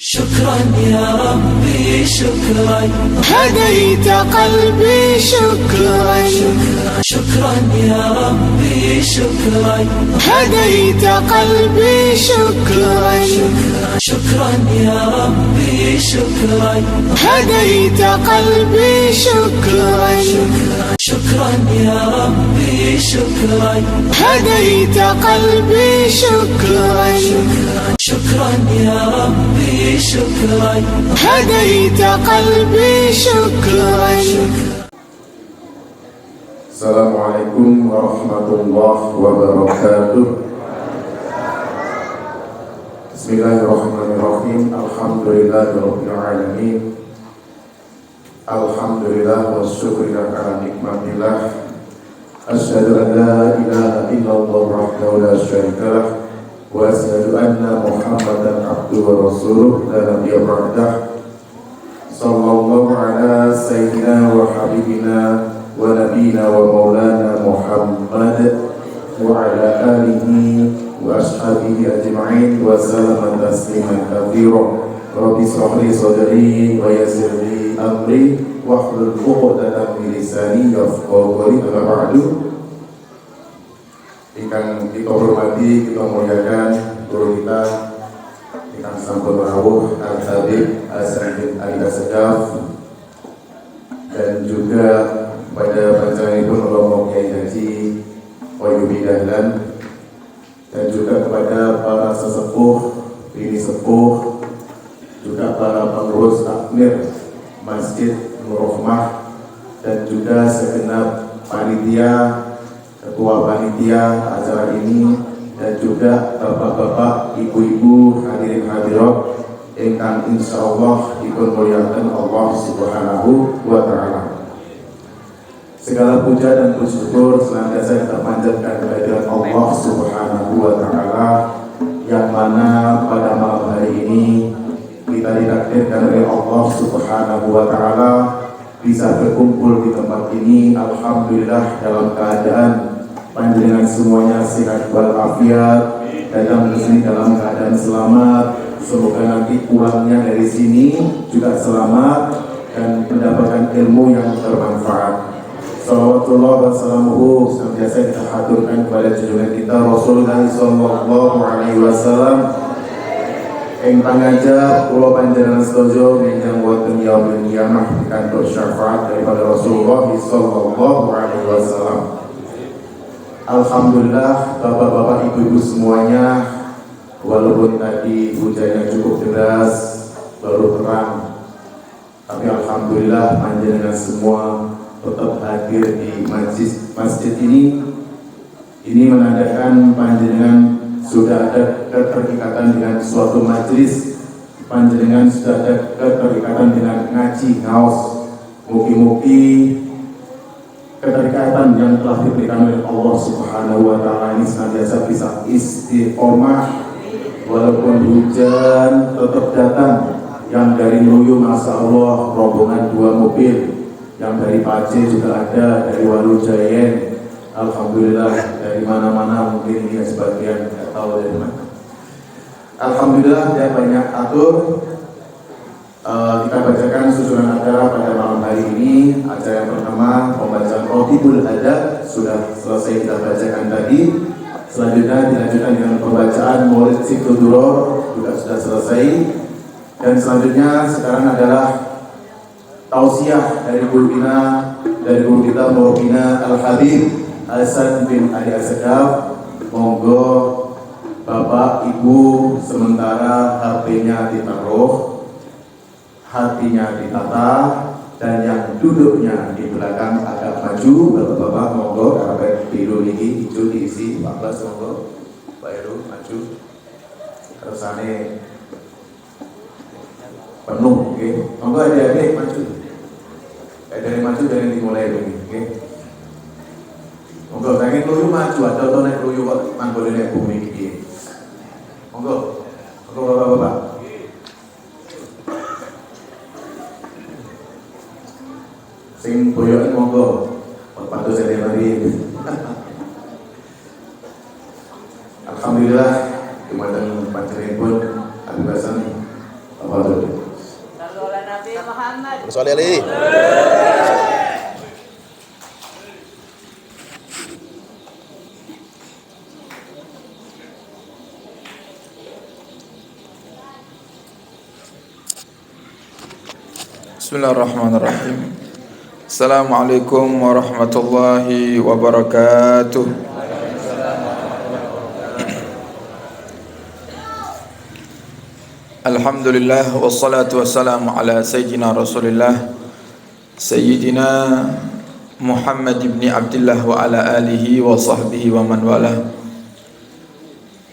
شكرا يا ربي شكرا هديت قلبي شكرا شكرا يا ربي شكرا هديت قلبي شكرا شكرا يا ربي شكرا هديت قلبي شكرا شكرا يا ربي شكرا هديت قلبي شكرا شكرا يا ربي شكرا هديت قلبي شكرا. Assalamualaikum warahmatullahi wabarakatuh. Bismillahirrahmanirrahim. Alhamdulillahirabbil alamin. Alhamdulillah wa syukrina ala nikmatillah. Asyhadu an la ilaha illallah wahdahu la syarika lah wa asyhadu anna Muhammadan abduhu wa rasuluh la nabiyya ba'dah. Sallallahu ala sayyidina wa habibina wa nabiyina wa maulana Muhammad wa ala alihi wa ashabihi ajma'in wa salama tasliman katsira. Rabbi shrah li sadri wa yassir li amri wahlul 'uqdatam min lisani yafqahu qawli. Amma ba'du. Ingkang kita hormati, kita muliakan guru kita ingkang sampun rawuh Al-Habib Al-Sa'id Al-Asdaf, dan juga pada panjenenganipun Romo Kyai Haji Wahyudi Dahlan, dan juga kepada para sesepuh, bini sepuh, juga para pengurus takmir Masjid Nur Rahmah, dan juga segenap panitia, ketua panitia acara ini, dan juga bapak-bapak, ibu-ibu, hadirin hadirat ingkang insyaallah dipun muliakan Allah Subhanahu wa taala. Segala puja dan puji syukur senantiasa kita panjatkan kehadirat Allah Subhanahu wa taala, yang mana pada malam hari ini kita ditakdirkan oleh Allah Subhanahu wa taala bisa berkumpul di tempat ini. Alhamdulillah dalam keadaan panjenengan semuanya sehat walafiat, datang ke sini dalam keadaan selamat. Semoga nanti pulangnya dari sini juga selamat dan mendapatkan ilmu yang bermanfaat. Salawatullah wa salamuhu senantiasa kita haturkan kepada junjungan kita Rasulullah sallallahu alaihi wasallam, ingkang ngajak kula panjenengan sedaya menjang wonten yaumul qiyamah pikantuk syafaat daripada Rasulullah sallallahu alaihi wasallam. Alhamdulillah bapak-bapak, ibu-ibu semuanya, walaupun tadi hujannya cukup deras, baru terang, tapi alhamdulillah panjenengan semua tetap hadir di masjid ini. Ini menandakan panjenengan sudah ada keterikatan dengan suatu majelis, panjenengan sudah ada keterikatan dengan ngaji ngaos. Mugi-mugi keterikatan yang telah diberikan oleh Allah Subhanahu wa taala ini senantiasa bisa istiqomah, walaupun hujan tetap datang. Yang dari Luyu Masya Allah rombongan 2 mobil, yang dari Pace juga ada, dari Walujayen, alhamdulillah, dari mana-mana, mungkin ini sebagian tidak tahu dari mana. Alhamdulillah dia banyak atur. Kita bacakan susunan acara pada malam hari ini. Acara yang pertama pembacaan Rotibul Adab sudah selesai kita bacakan tadi. Selanjutnya dilanjutkan dengan pembacaan Maulid Sikuduror juga sudah selesai. Dan selanjutnya sekarang adalah tausiah dari guru kita Maulana Al-Habib Hasan bin Ali Asdaf. Monggo Bapak Ibu sementara HP-nya ditaruh, hatinya ditata, dan yang duduknya di belakang agak maju. Bapak-bapak monggo, karpet biru ini hijau diisi 14, monggo Pak Heru maju, terusannya penuh, oke. Monggo adik-adik maju, dari maju dari dimulai begini, oke. Monggo pengen luyu maju, ada atau naik luyu kok manggul naik bumi begini. Monggo bapak-bapak. Sing boyokan monggo, patu saya mari. Alhamdulillah, kemarin panjenengan pun Habib Hasan, Bapak Tafadhol. Nabi Muhammad. Bismillahirrahmanirrahim. Assalamualaikum warahmatullahi wabarakatuh. Alhamdulillah wassalatu wassalamu ala sayyidina Rasulillah Sayyidina Muhammad ibn Abdullah wa ala alihi wa sahbihi wa man walah.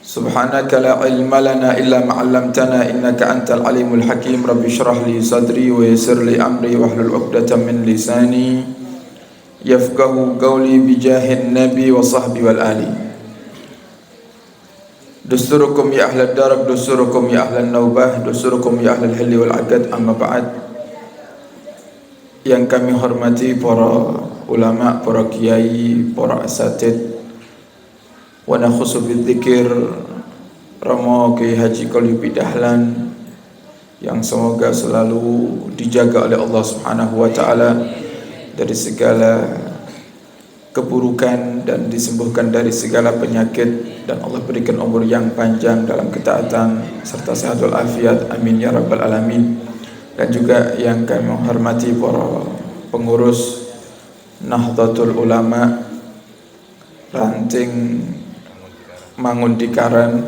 Subhanaka la ilma lana illa ma 'allamtana innaka antal alimul hakim. Rabbi shrah li sadri wa yassir li amri wahlul 'uqdatam min lisani yafqahu qawli bi jahin nabi wa sahbi wal ali. Dusturukum ya ahlad darak, dusturukum ya ahlan naubah, dusturukum ya ahlal hilli wal adad. Amma ba'd. Yang kami hormati para ulama, para kiai, para asatid, wa nakhusu bidzikir Romo Kiai Haji Qalyubi Dahlan yang semoga selalu dijaga oleh Allah Subhanahu wa taala dari segala keburukan dan disembuhkan dari segala penyakit, dan Allah berikan umur yang panjang dalam ketaatan serta sehat walafiat, amin ya rabbal alamin. Dan juga yang kami menghormati para pengurus Nahdlatul Ulama ranting Mangundikaran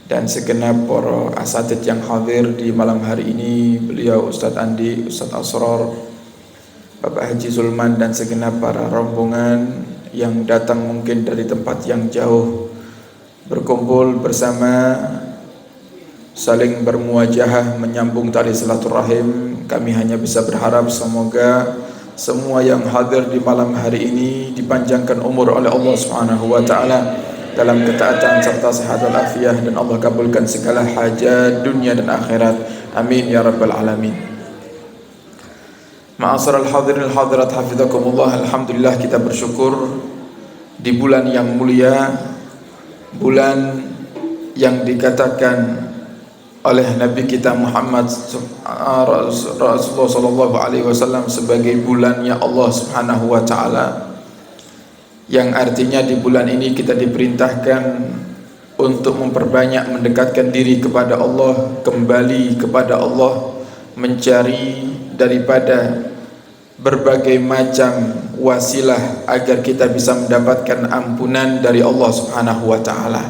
dan segenap para asatid yang hadir di malam hari ini, beliau Ustadz Andi, Ustadz Asrar, Bapak Haji Zulman, dan segenap para rombongan yang datang mungkin dari tempat yang jauh, berkumpul bersama, saling bermuajahah, menyambung tali silaturahim. Kami hanya bisa berharap semoga semua yang hadir di malam hari ini dipanjangkan umur oleh Allah Subhanahu wa taala dalam ketaatan serta sehat walafiat, dan Allah kabulkan segala hajat dunia dan akhirat, amin ya rabbal alamin. Ma'asyiral hadirin hadirat hafizakumullah. Alhamdulillah, kita bersyukur di bulan yang mulia, bulan yang dikatakan oleh Nabi kita Muhammad Rasulullah sallallahu alaihi wasallam sebagai bulannya Allah Subhanahu wa taala, yang artinya di bulan ini kita diperintahkan untuk memperbanyak mendekatkan diri kepada Allah, kembali kepada Allah, mencari daripada berbagai macam wasilah agar kita bisa mendapatkan ampunan dari Allah Subhanahu wa taala.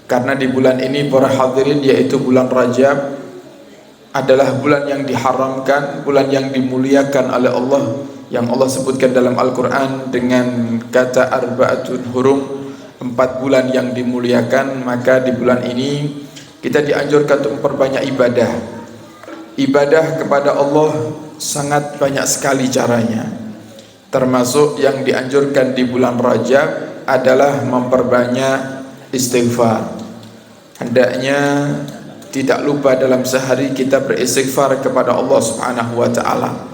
Karena di bulan ini para hadirin, yaitu bulan Rajab, adalah bulan yang diharamkan, bulan yang dimuliakan oleh Allah, yang Allah sebutkan dalam Al-Quran dengan kata arba'atun hurum, 4 bulan yang dimuliakan. Maka di bulan ini kita dianjurkan untuk memperbanyak ibadah. Ibadah kepada Allah sangat banyak sekali caranya. Termasuk yang dianjurkan di bulan Rajab adalah memperbanyak istighfar. Hendaknya tidak lupa dalam sehari kita beristighfar kepada Allah Subhanahu wa taala.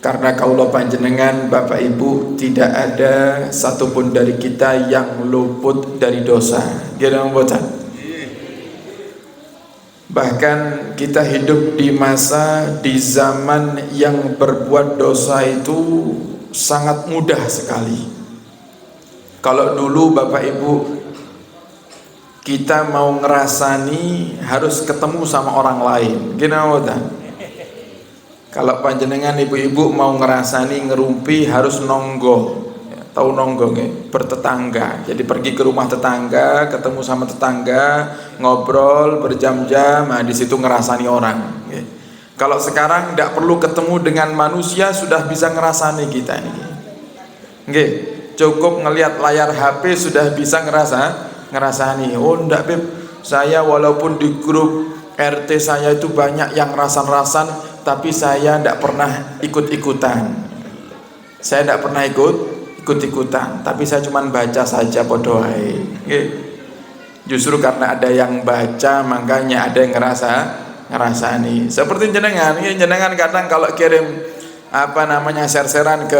Karena kaulah panjenengan Bapak Ibu, tidak ada satupun dari kita yang luput dari dosa. Gimana mboten? Bahkan kita hidup di masa, di zaman yang berbuat dosa itu sangat mudah sekali. Kalau dulu Bapak Ibu kita mau ngerasani harus ketemu sama orang lain. Gimana mboten? Kalau panjenengan ibu-ibu mau ngerasani ngerumpi harus nonggo, tahu nonggo nggih, bertetangga. Jadi pergi ke rumah tetangga, ketemu sama tetangga, ngobrol berjam-jam, di situ ngerasani orang. Kalau sekarang tidak perlu ketemu dengan manusia sudah bisa ngerasani kita ini. Nggih, cukup ngelihat layar HP sudah bisa ngerasani. Oh ndak Beb, saya walaupun di grup RT saya itu banyak yang rasan-rasan, tapi saya tidak pernah ikut-ikutan. Saya tidak pernah ikut-ikutan, tapi saya cuma baca saja podoai. Justru karena ada yang baca, makanya ada yang ngerasani. Seperti jenengan kadang kalau kirim share-sharean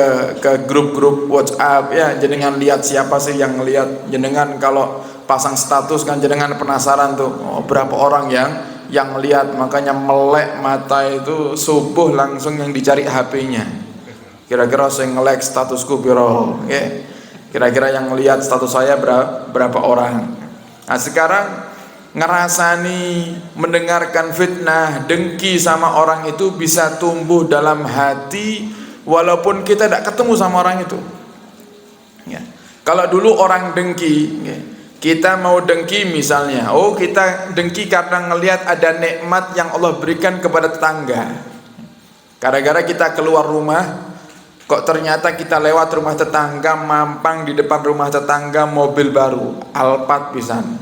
ke grup-grup WhatsApp, ya jenengan lihat siapa sih yang lihat jenengan. Kalau pasang status kan jenengan penasaran tuh, berapa orang yang yang lihat, makanya melek mata itu subuh langsung yang dicari HP-nya. Kira-kira saya nge-like statusku piro, kira-kira yang lihat status saya berapa orang. Nah sekarang ngerasani mendengarkan fitnah, dengki sama orang itu bisa tumbuh dalam hati walaupun kita tidak ketemu sama orang itu. Ya. Kalau dulu orang dengki, kita mau dengki misalnya, kita dengki karena ngelihat ada nikmat yang Allah berikan kepada tetangga. Gara-gara kita keluar rumah, kok ternyata kita lewat rumah tetangga, mampang di depan rumah tetangga mobil baru, Alphard pisan,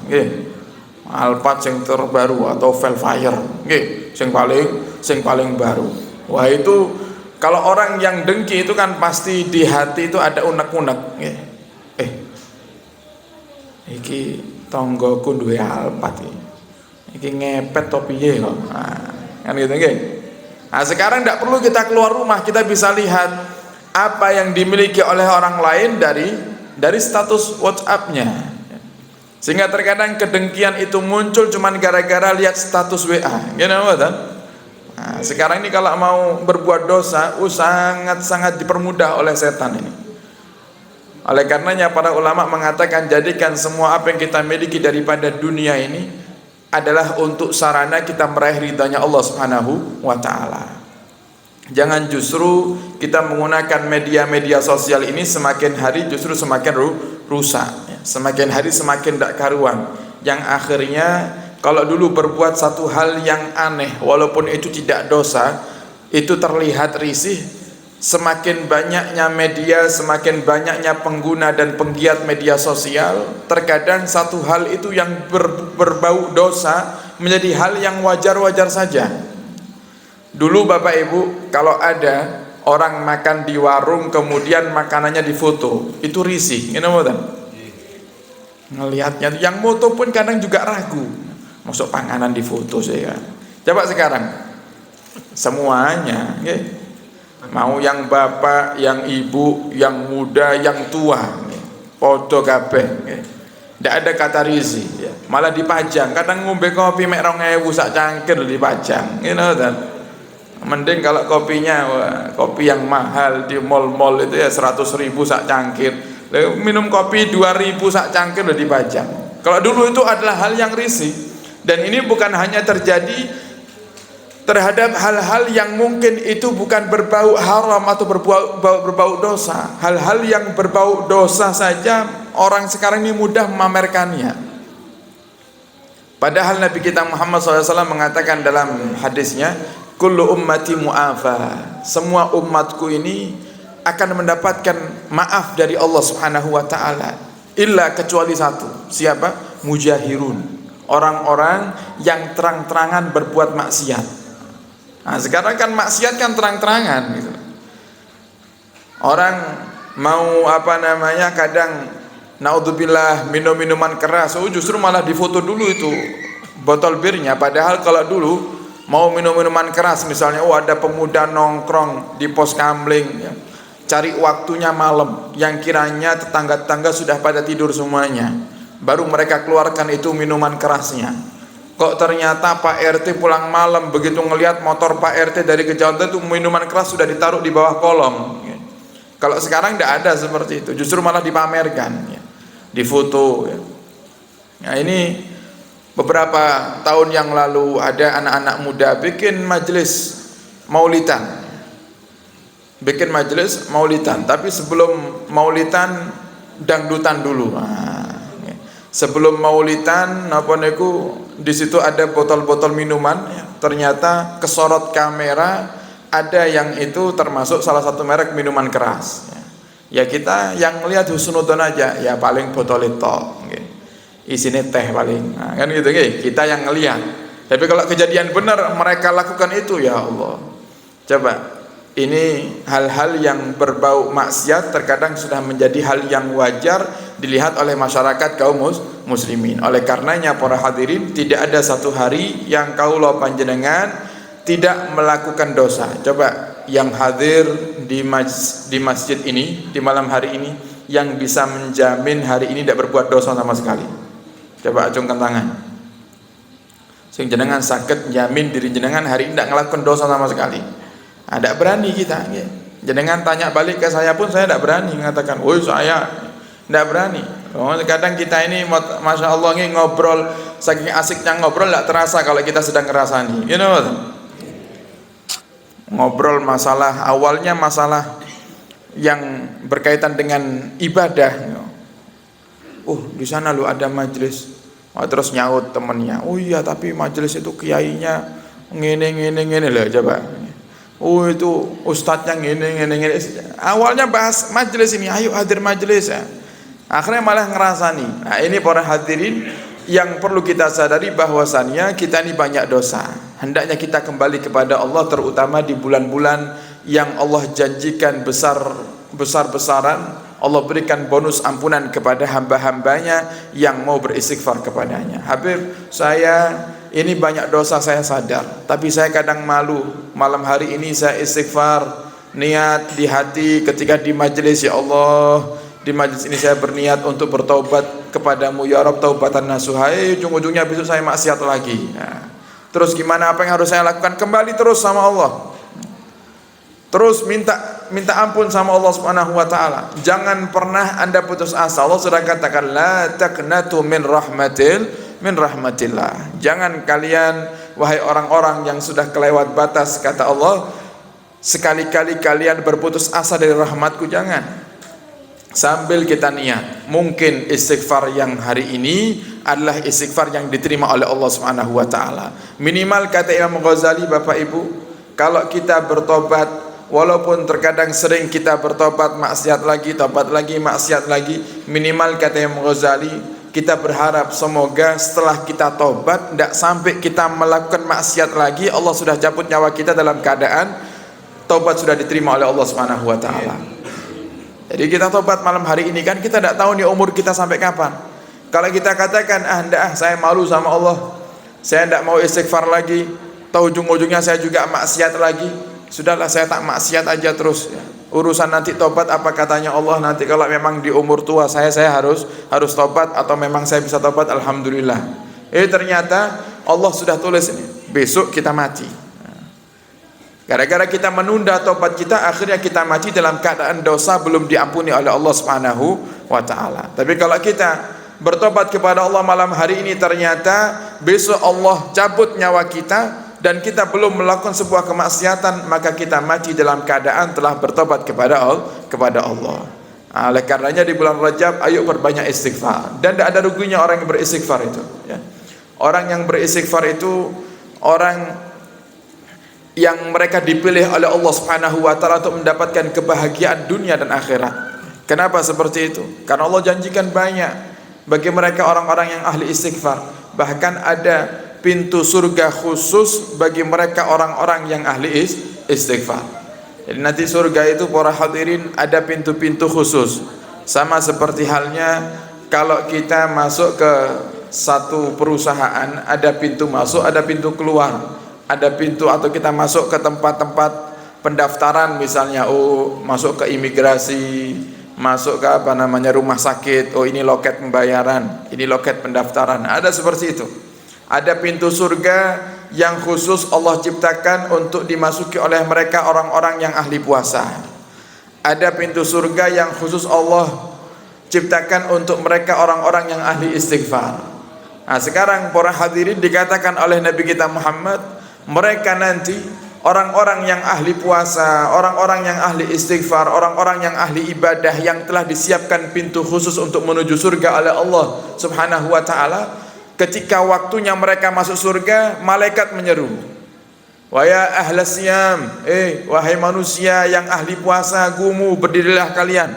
Alphard yang terbaru atau Velfire, yang paling baru. Wah itu kalau orang yang dengki itu kan pasti di hati itu ada unek-unek. Iki tonggoku duwe Alphard iki ngepet topiye kok. Kan gitu nggih. Nah, sekarang tidak perlu kita keluar rumah, kita bisa lihat apa yang dimiliki oleh orang lain dari status WhatsApp-nya. Sehingga terkadang kedengkian itu muncul cuman gara-gara lihat status WA. Nah, sekarang ini kalau mau berbuat dosa, sangat-sangat dipermudah oleh setan ini. Oleh karenanya para ulama mengatakan jadikan semua apa yang kita miliki daripada dunia ini adalah untuk sarana kita meraih ridhanya Allah Subhanahu wa taala. Jangan justru kita menggunakan media-media sosial ini semakin hari justru semakin rusak, semakin hari semakin tidak karuan. Yang akhirnya kalau dulu berbuat satu hal yang aneh walaupun itu tidak dosa, itu terlihat risih. Semakin banyaknya media, semakin banyaknya pengguna dan penggiat media sosial, terkadang satu hal itu yang berbau dosa menjadi hal yang wajar-wajar saja. Dulu Bapak Ibu, kalau ada orang makan di warung kemudian makanannya difoto, itu risih, ngelihatnya. Yang moto pun kadang juga ragu, masuk panganan difoto saya. Coba sekarang semuanya, mau yang bapak, yang ibu, yang muda, yang tua, podo kabeh, tidak ada kata risih, malah dipajang. Kadang ngombe kopi mek 2.000 sak cangkir dipajang, mending kalau kopinya kopi yang mahal di mall-mall itu 100.000 sak cangkir, minum kopi 2.000 sak cangkir udah dipajang. Kalau dulu itu adalah hal yang risih, dan ini bukan hanya terjadi terhadap hal-hal yang mungkin itu bukan berbau haram atau berbau dosa. Hal-hal yang berbau dosa saja orang sekarang ini mudah memamerkannya. Padahal Nabi kita Muhammad SAW mengatakan dalam hadisnya, kullu ummati mu'afa, semua umatku ini akan mendapatkan maaf dari Allah Subhanahu wa taala, illa kecuali satu. Siapa? Mujahirun, orang-orang yang terang-terangan berbuat maksiat. Nah, sekarang kan maksiat kan terang-terangan gitu. Orang mau kadang naudzubillah minum minuman keras, justru malah difoto dulu itu botol birnya. Padahal kalau dulu mau minum minuman keras misalnya, ada pemuda nongkrong di pos kamling, cari waktunya malam yang kiranya tetangga-tetangga sudah pada tidur semuanya, baru mereka keluarkan itu minuman kerasnya. Kok ternyata Pak RT pulang malam, begitu ngelihat motor Pak RT dari kejauhan itu minuman keras sudah ditaruh di bawah kolong. Kalau sekarang tidak ada seperti itu, justru malah dipamerkan, difoto. Nah ini beberapa tahun yang lalu ada anak-anak muda bikin majelis maulidan, tapi sebelum maulidan dangdutan dulu. Sebelum maulidan di situ ada botol-botol minuman, ternyata kesorot kamera ada yang itu termasuk salah satu merek minuman keras. Ya kita yang lihat husnudzon aja, ya paling botol itu isinya teh paling, kan gitu kita yang ngelihat. Tapi kalau kejadian benar mereka lakukan itu, ya Allah, coba ini hal-hal yang berbau maksiat terkadang sudah menjadi hal yang wajar dilihat oleh masyarakat kaum muslimin. Oleh karenanya para hadirin, tidak ada satu hari yang kaulo panjenengan tidak melakukan dosa. Coba yang hadir di masjid ini di malam hari ini yang bisa menjamin hari ini tidak berbuat dosa sama sekali. Coba acungkan tangan. Sing jenengan sakit jamin diri jenengan hari ini tidak ngelakukan dosa sama sekali. Tidak berani kita. Jenengan tanya balik ke saya pun saya tidak berani mengatakan, "Woi saya," tidak berani. Kadang kita ini, masya Allah, ini ngobrol saking asiknya ngobrol tidak terasa kalau kita sedang ngerasani. You know, ngobrol masalah awalnya masalah yang berkaitan dengan ibadah. Di sana lu ada majelis. Terus nyaut temennya, "Oh iya, tapi majelis itu kiainya ngene lah coba. Itu ustadznya ngene. Awalnya bahas majelis ini, ayo hadir majelis ya. Akhirnya malah ngerasani. Nah, ini para hadirin yang perlu kita sadari bahwasannya kita ini banyak dosa. Hendaknya kita kembali kepada Allah, terutama di bulan-bulan yang Allah janjikan besar-besaran. Allah berikan bonus ampunan kepada hamba-hambanya yang mau beristighfar kepadanya. Habib, saya ini banyak dosa, saya sadar, tapi saya kadang malu. Malam hari ini saya istighfar, niat di hati ketika di majelis, ya Allah, di majelis ini saya berniat untuk bertaubat kepadamu ya Rabb, taubatan nasuha. Ujung-ujungnya besok saya maksiat lagi. Nah, terus gimana, apa yang harus saya lakukan? Kembali terus sama Allah. Terus minta ampun sama Allah Subhanahu wa taala. Jangan pernah Anda putus asa. Allah sudah katakan, la taqnatu min rahmatillah. Jangan kalian, wahai orang-orang yang sudah kelewat batas, kata Allah, sekali-kali kalian berputus asa dari rahmatku, jangan. Sambil kita niat, mungkin istighfar yang hari ini adalah istighfar yang diterima oleh Allah Subhanahu wa taala. Minimal kata Imam Ghazali, Bapak Ibu, kalau kita bertobat, walaupun terkadang sering kita bertobat, maksiat lagi, tobat lagi, maksiat lagi, minimal kata Imam Ghazali, kita berharap semoga setelah kita tobat tidak sampai kita melakukan maksiat lagi. Allah sudah cabut nyawa kita dalam keadaan tobat sudah diterima oleh Allah Subhanahu wa taala. Jadi kita tobat malam hari ini, kan kita tidak tahu nih umur kita sampai kapan. Kalau kita katakan, saya malu sama Allah, saya tidak mau istighfar lagi, tahu ujung-ujungnya saya juga maksiat lagi, sudahlah saya tak maksiat aja terus ya. Urusan nanti tobat apa katanya Allah, nanti kalau memang di umur tua saya harus tobat, atau memang saya bisa tobat, alhamdulillah. Ternyata Allah sudah tulis ini, besok kita mati. Gara-gara kita menunda tobat kita, akhirnya kita mati dalam keadaan dosa belum diampuni oleh Allah Subhanahu wa taala. Tapi kalau kita bertobat kepada Allah malam hari ini, ternyata besok Allah cabut nyawa kita dan kita belum melakukan sebuah kemaksiatan, maka kita mati dalam keadaan telah bertobat kepada Allah. Oleh karenanya di bulan Rajab, ayo perbanyak istighfar. Dan tidak ada ruginya orang yang beristighfar itu ya. Orang yang beristighfar itu orang yang mereka dipilih oleh Allah Subhanahu wa taala untuk mendapatkan kebahagiaan dunia dan akhirat. Kenapa seperti itu? Karena Allah janjikan banyak bagi mereka orang-orang yang ahli istighfar. Bahkan ada pintu surga khusus bagi mereka orang-orang yang ahli istighfar. Jadi nanti surga itu para hadirin ada pintu-pintu khusus. Sama seperti halnya kalau kita masuk ke satu perusahaan, ada pintu masuk, ada pintu keluar. Ada pintu, atau kita masuk ke tempat-tempat pendaftaran misalnya, masuk ke imigrasi, masuk ke rumah sakit, ini loket pembayaran, ini loket pendaftaran. Ada seperti itu. Ada pintu surga yang khusus Allah ciptakan untuk dimasuki oleh mereka orang-orang yang ahli puasa. Ada pintu surga yang khusus Allah ciptakan untuk mereka orang-orang yang ahli istighfar. Nah, sekarang para hadirin dikatakan oleh Nabi kita Muhammad, mereka nanti orang-orang yang ahli puasa, orang-orang yang ahli istighfar, orang-orang yang ahli ibadah, yang telah disiapkan pintu khusus untuk menuju surga oleh Allah Subhanahu wa taala. Ketika waktunya mereka masuk surga, malaikat menyeru, "Wa ya ahlas siyam, wahai manusia yang ahli puasa, gumu, berdirilah kalian.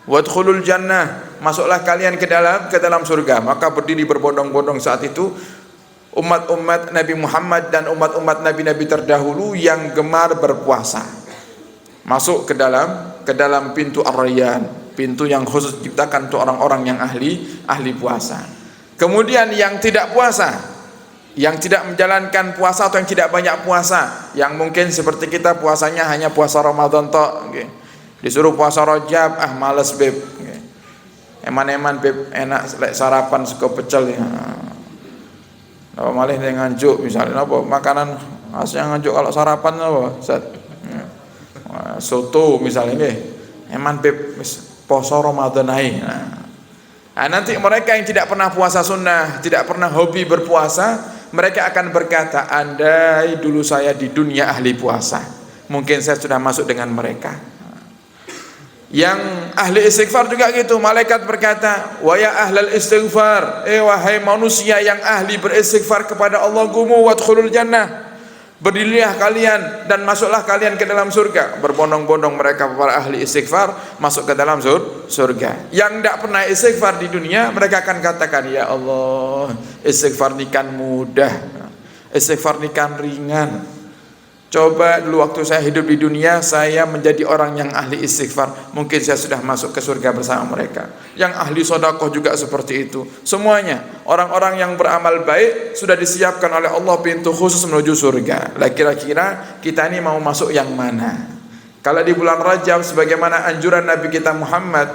Wadkhulul jannah, masuklah kalian ke dalam surga." Maka berdiri berbondong-bondong saat itu umat-umat Nabi Muhammad dan umat-umat Nabi-Nabi terdahulu yang gemar berpuasa. Masuk ke dalam pintu Ar-Rayyan, pintu yang khusus diciptakan untuk orang-orang yang ahli puasa. Kemudian yang tidak puasa, yang tidak menjalankan puasa atau yang tidak banyak puasa, yang mungkin seperti kita puasanya hanya puasa Ramadan tok, okay. Disuruh puasa Rajab, males beb, okay. Eman-eman beb, enak sarapan suka pecel ya. Napa malih ning nganjuk misalnya napa makanan khasnya nganjuk kalau sarapan napa Ustaz? Soto misalnya nggih. Eman pip poso Ramadan ae. Nah, nanti mereka yang tidak pernah puasa sunnah, tidak pernah hobi berpuasa, mereka akan berkata, andai dulu saya di dunia ahli puasa, mungkin saya sudah masuk dengan mereka. Yang ahli istighfar juga gitu, malaikat berkata, wa ya ahlal istighfar, wahai manusia yang ahli beristighfar kepada Allah, gumu wadkhulul jannah, berdirilah kalian dan masuklah kalian ke dalam surga. Berbondong-bondong mereka para ahli istighfar masuk ke dalam surga. Yang tidak pernah istighfar di dunia, mereka akan katakan, ya Allah, istighfar ini kan mudah, istighfar ini kan ringan. Coba dulu waktu saya hidup di dunia, saya menjadi orang yang ahli istighfar, mungkin saya sudah masuk ke surga bersama mereka. Yang ahli sedekah juga seperti itu. Semuanya orang-orang yang beramal baik sudah disiapkan oleh Allah pintu khusus menuju surga. Lah kira-kira kita ini mau masuk yang mana? Kalau di bulan Rajab sebagaimana anjuran Nabi kita Muhammad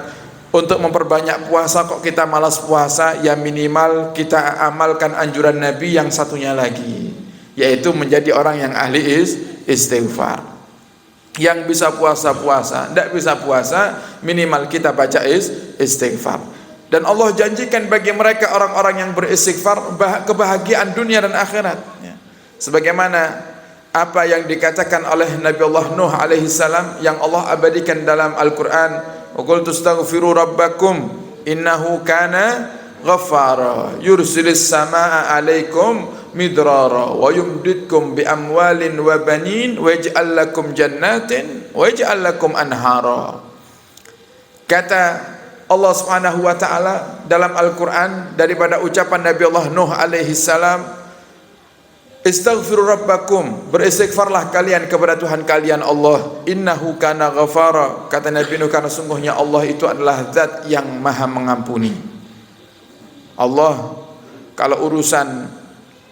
untuk memperbanyak puasa, kok kita malas puasa, ya minimal kita amalkan anjuran Nabi yang satunya lagi, yaitu menjadi orang yang ahli istighfar. Yang bisa puasa-puasa, tidak bisa puasa, minimal kita baca istighfar. Dan Allah janjikan bagi mereka orang-orang yang beristighfar kebahagiaan dunia dan akhirat. Sebagaimana apa yang dikatakan oleh Nabi Allah Nuh alaihi salam yang Allah abadikan dalam Al-Quran, wa qul tastaghfiru rabbakum innahu kana ghaffara yursilis samaa alaikum midrara wa yumdidkum bi amwalin wa banin wa yaj'al lakum jannatin wa yaj'al lakum anhara. Kata Allah Subhanahu wa taala dalam Al-Qur'an daripada ucapan Nabi Allah Nuh alaihi salam, istaghfiru rabbakum, beristighfarlah kalian kepada Tuhan kalian Allah, innahu kana ghafara, kata Nabi Nuh, karena sungguhnya Allah itu adalah zat yang maha mengampuni. Allah, kalau urusan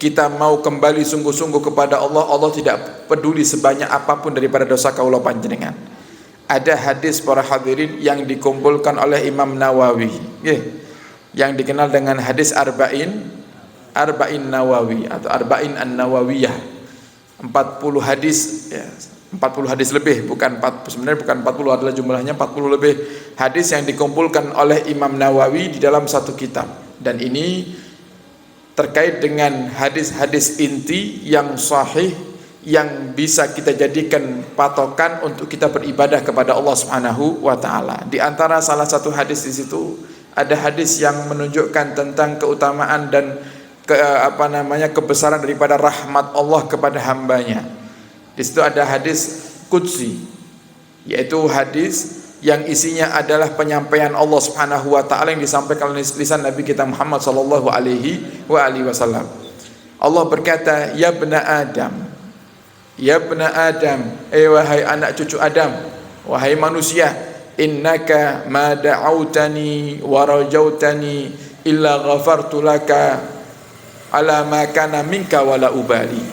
kita mau kembali sungguh-sungguh kepada Allah, Allah tidak peduli sebanyak apapun daripada dosa kaula panjenengan. Ada hadis para hadirin yang dikumpulkan oleh Imam Nawawi, yang dikenal dengan hadis Arba'in Nawawi atau Arba'in An-Nawawiyah. 40 hadis, 40 hadis lebih, sebenarnya bukan 40, adalah jumlahnya 40 lebih hadis yang dikumpulkan oleh Imam Nawawi di dalam satu kitab. Dan ini terkait dengan hadis-hadis inti yang sahih yang bisa kita jadikan patokan untuk kita beribadah kepada Allah Subhanahu wa taala. Di antara salah satu hadis di situ ada hadis yang menunjukkan tentang keutamaan dan kebesaran daripada rahmat Allah kepada hambanya. Di situ ada hadis qudsi, yaitu hadis yang isinya adalah penyampaian Allah Subhanahu wa taala yang disampaikan oleh lisan Nabi kita Muhammad sallallahu alaihi wasallam. Allah berkata, ya bna Adam, wahai anak cucu Adam, wahai manusia, innaka ma da'autani wa rajautani illa ghafartu laka ala ma kana minka wala ubali.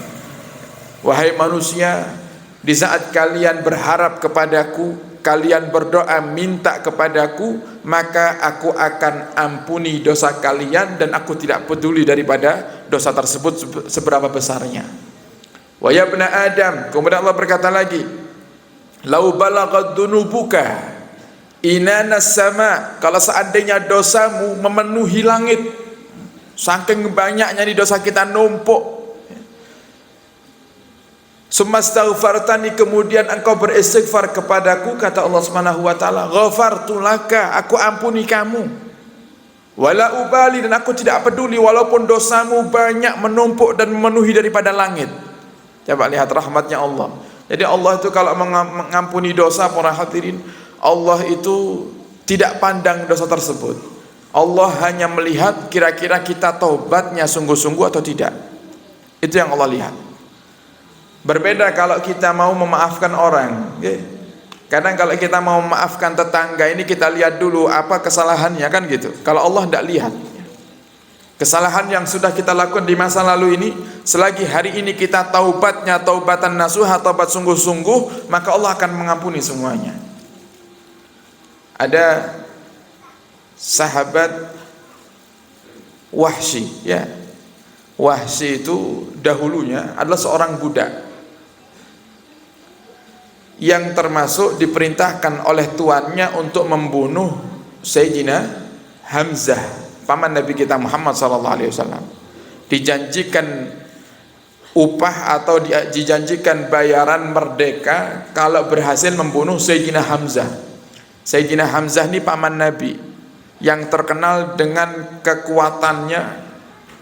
Wahai manusia, di saat kalian berharap kepadaku, kalian berdoa minta kepadaku, maka aku akan ampuni dosa kalian dan aku tidak peduli daripada dosa tersebut seberapa besarnya. Wa ya ibna Adam, kemudian Allah berkata lagi, lau balaghat dunubuka inanas sama, kalau seandainya dosamu memenuhi langit, saking banyaknya di dosa kita numpuk, sumastaghfartani, kemudian engkau beristighfar kepadaku, kata Allah Subhanahu wa taala, ghafartu laka, aku ampuni kamu, wala ubali, dan aku tidak peduli walaupun dosamu banyak menumpuk dan memenuhi daripada langit. Coba lihat rahmatnya Allah. Jadi Allah itu kalau mengampuni dosa, para hadirin, Allah itu tidak pandang dosa tersebut. Allah hanya melihat kira-kira kita taubatnya sungguh-sungguh atau tidak. Itu yang Allah lihat. Berbeda kalau kita mau memaafkan orang. Kadang kalau kita mau memaafkan tetangga ini, kita lihat dulu apa kesalahannya, kan gitu. Kalau Allah tidak lihat kesalahan yang sudah kita lakukan di masa lalu ini, selagi hari ini kita taubatnya taubatan nasuha, taubat sungguh-sungguh, maka Allah akan mengampuni semuanya. Ada sahabat Wahsy, Wahsy itu dahulunya adalah seorang budak yang termasuk diperintahkan oleh tuannya untuk membunuh Sayyidina Hamzah, paman Nabi kita Muhammad SAW. Dijanjikan upah atau dijanjikan bayaran merdeka kalau berhasil membunuh Sayyidina Hamzah. Sayyidina Hamzah ini paman Nabi yang terkenal dengan kekuatannya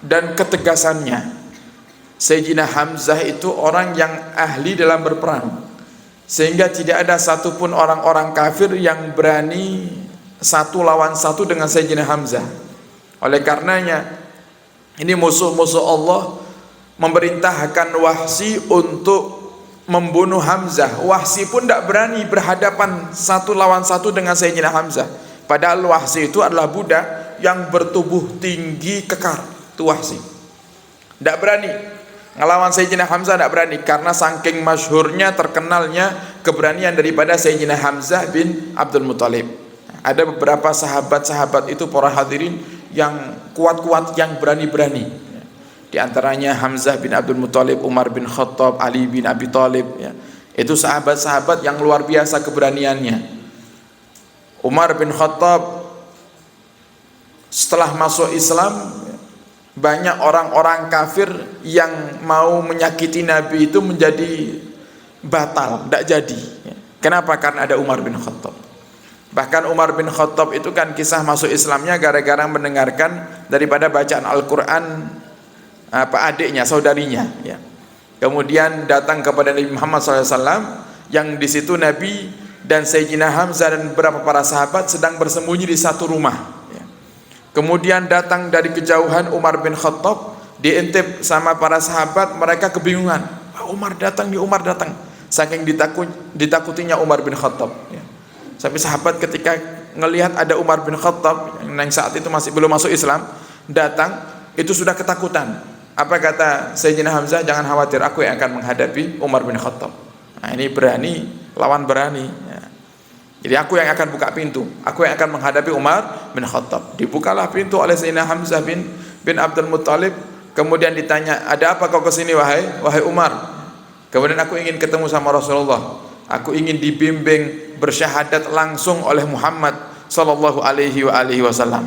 dan ketegasannya. Sayyidina Hamzah itu orang yang ahli dalam berperang, sehingga tidak ada satupun orang-orang kafir yang berani satu lawan satu dengan Sayyidina Hamzah. Oleh karenanya ini musuh-musuh Allah memerintahkan Wahsy untuk membunuh Hamzah. Wahsy pun tidak berani berhadapan satu lawan satu dengan Sayyidina Hamzah. Padahal Wahsy itu adalah budak yang bertubuh tinggi kekar. Itu Wahsy tidak berani ngelawan Sayyidina Hamzah, tidak berani, karena saking masyhurnya, terkenalnya keberanian daripada Sayyidina Hamzah bin Abdul Muthalib. Ada beberapa sahabat-sahabat itu, para hadirin, yang kuat-kuat, yang berani-berani. Di antaranya Hamzah bin Abdul Muthalib, Umar bin Khattab, Ali bin Abi Thalib, ya. Itu sahabat-sahabat yang luar biasa keberaniannya. Umar bin Khattab setelah masuk Islam, banyak orang-orang kafir yang mau menyakiti Nabi itu menjadi batal, tidak jadi. Kenapa? Karena ada Umar bin Khattab. Bahkan Umar bin Khattab itu kan kisah masuk Islamnya gara-gara mendengarkan daripada bacaan Al-Quran adiknya, saudarinya, ya. Kemudian datang kepada Nabi Muhammad SAW, yang di situ Nabi dan Sayyidina Hamzah dan beberapa para sahabat sedang bersembunyi di satu rumah. Kemudian datang dari kejauhan Umar bin Khattab, diintip sama para sahabat, mereka kebingungan. Umar datang nih, Umar datang. Saking ditakutinya Umar bin Khattab, ya. Sampai sahabat ketika ngelihat ada Umar bin Khattab yang saat itu masih belum masuk Islam datang, itu sudah ketakutan. Apa kata Sayyidina Hamzah? Jangan khawatir, aku yang akan menghadapi Umar bin Khattab. Nah, ini berani lawan berani, ya. Jadi aku yang akan buka pintu, aku yang akan menghadapi Umar bin Khattab. Dibukalah pintu oleh Sayyidina Hamzah bin Abdul Muthalib. Kemudian ditanya, ada apa kau kesini wahai Umar? Kemudian aku ingin ketemu sama Rasulullah. Aku ingin dibimbing bersyahadat langsung oleh Muhammad sallallahu alaihi wasallam.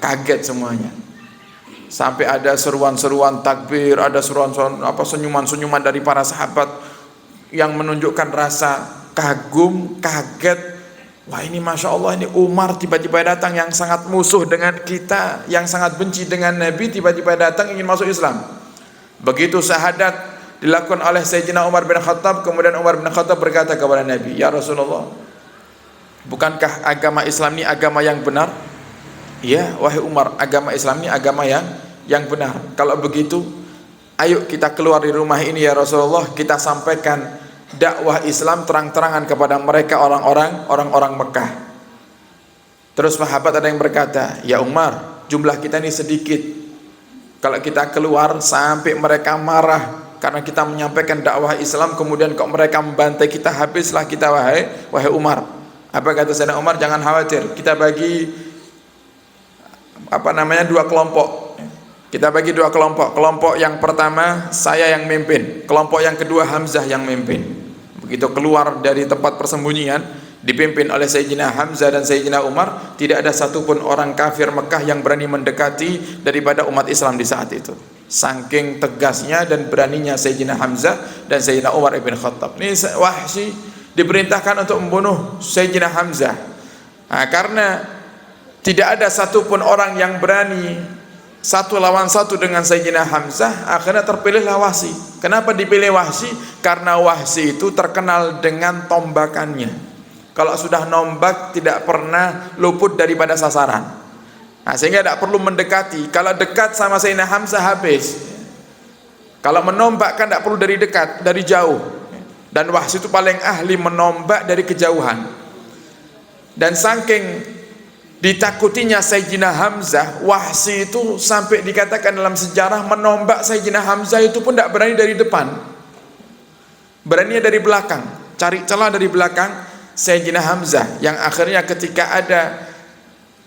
Kaget semuanya. Sampai ada seruan-seruan takbir, ada seruan-seruan senyuman-senyuman dari para sahabat yang menunjukkan rasa kagum, kaget. Wah, ini Masya Allah, ini Umar tiba-tiba datang yang sangat musuh dengan kita, yang sangat benci dengan Nabi, tiba-tiba datang ingin masuk Islam. Begitu syahadat dilakukan oleh Sayyidina Umar bin Khattab, kemudian Umar bin Khattab berkata kepada Nabi, ya Rasulullah, bukankah agama Islam ini agama yang benar? Ya, wahai Umar, agama Islam ini agama yang benar. Kalau begitu, ayo kita keluar dari rumah ini ya Rasulullah, kita sampaikan dakwah Islam terang-terangan kepada mereka orang-orang Mekah. Terus sahabat ada yang berkata, ya Umar, jumlah kita ini sedikit. Kalau kita keluar sampai mereka marah karena kita menyampaikan dakwah Islam, kemudian kok mereka membantai kita, habislah kita wahai Umar. Apa kata Sayyidina Umar? Jangan khawatir, kita bagi dua kelompok. Kita bagi dua kelompok. Kelompok yang pertama saya yang mimpin, kelompok yang kedua Hamzah yang mimpin. Begitu keluar dari tempat persembunyian dipimpin oleh Sayyidina Hamzah dan Sayyidina Umar, tidak ada satupun orang kafir Mekah yang berani mendekati daripada umat Islam di saat itu. Saking tegasnya dan beraninya Sayyidina Hamzah dan Sayyidina Umar ibn Khattab. Ini Wahsy diperintahkan untuk membunuh Sayyidina Hamzah. Nah, karena tidak ada satupun orang yang berani satu lawan satu dengan Sayyidina Hamzah, akhirnya terpilihlah Wahsy. Kenapa dipilih Wahsy? Karena Wahsy itu terkenal dengan tombakannya. Kalau sudah nombak tidak pernah luput daripada sasaran. Nah, sehingga tidak perlu mendekati. Kalau dekat sama Sayyidina Hamzah habis. Kalau menombak kan tidak perlu dari dekat, dari jauh. Dan Wahsy itu paling ahli menombak dari kejauhan. Dan saking ditakutinya Sayyidina Hamzah, Wahsy itu sampai dikatakan dalam sejarah menombak Sayyidina Hamzah itu pun tidak berani dari depan, berani dari belakang, cari celah dari belakang Sayyidina Hamzah, yang akhirnya ketika ada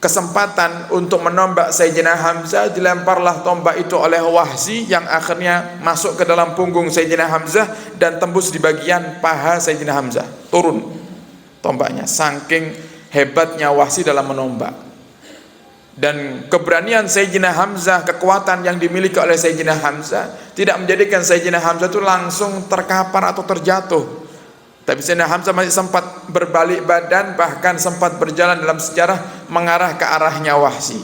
kesempatan untuk menombak Sayyidina Hamzah, dilemparlah tombak itu oleh Wahsy yang akhirnya masuk ke dalam punggung Sayyidina Hamzah dan tembus di bagian paha Sayyidina Hamzah. Turun tombaknya, saking hebatnya Wahsy dalam menombak. Dan keberanian Sayyidina Hamzah, kekuatan yang dimiliki oleh Sayyidina Hamzah tidak menjadikan Sayyidina Hamzah itu langsung terkapar atau terjatuh. Tapi Sayyidina Hamzah masih sempat berbalik badan, bahkan sempat berjalan dalam sejarah mengarah ke arahnya Wahsy.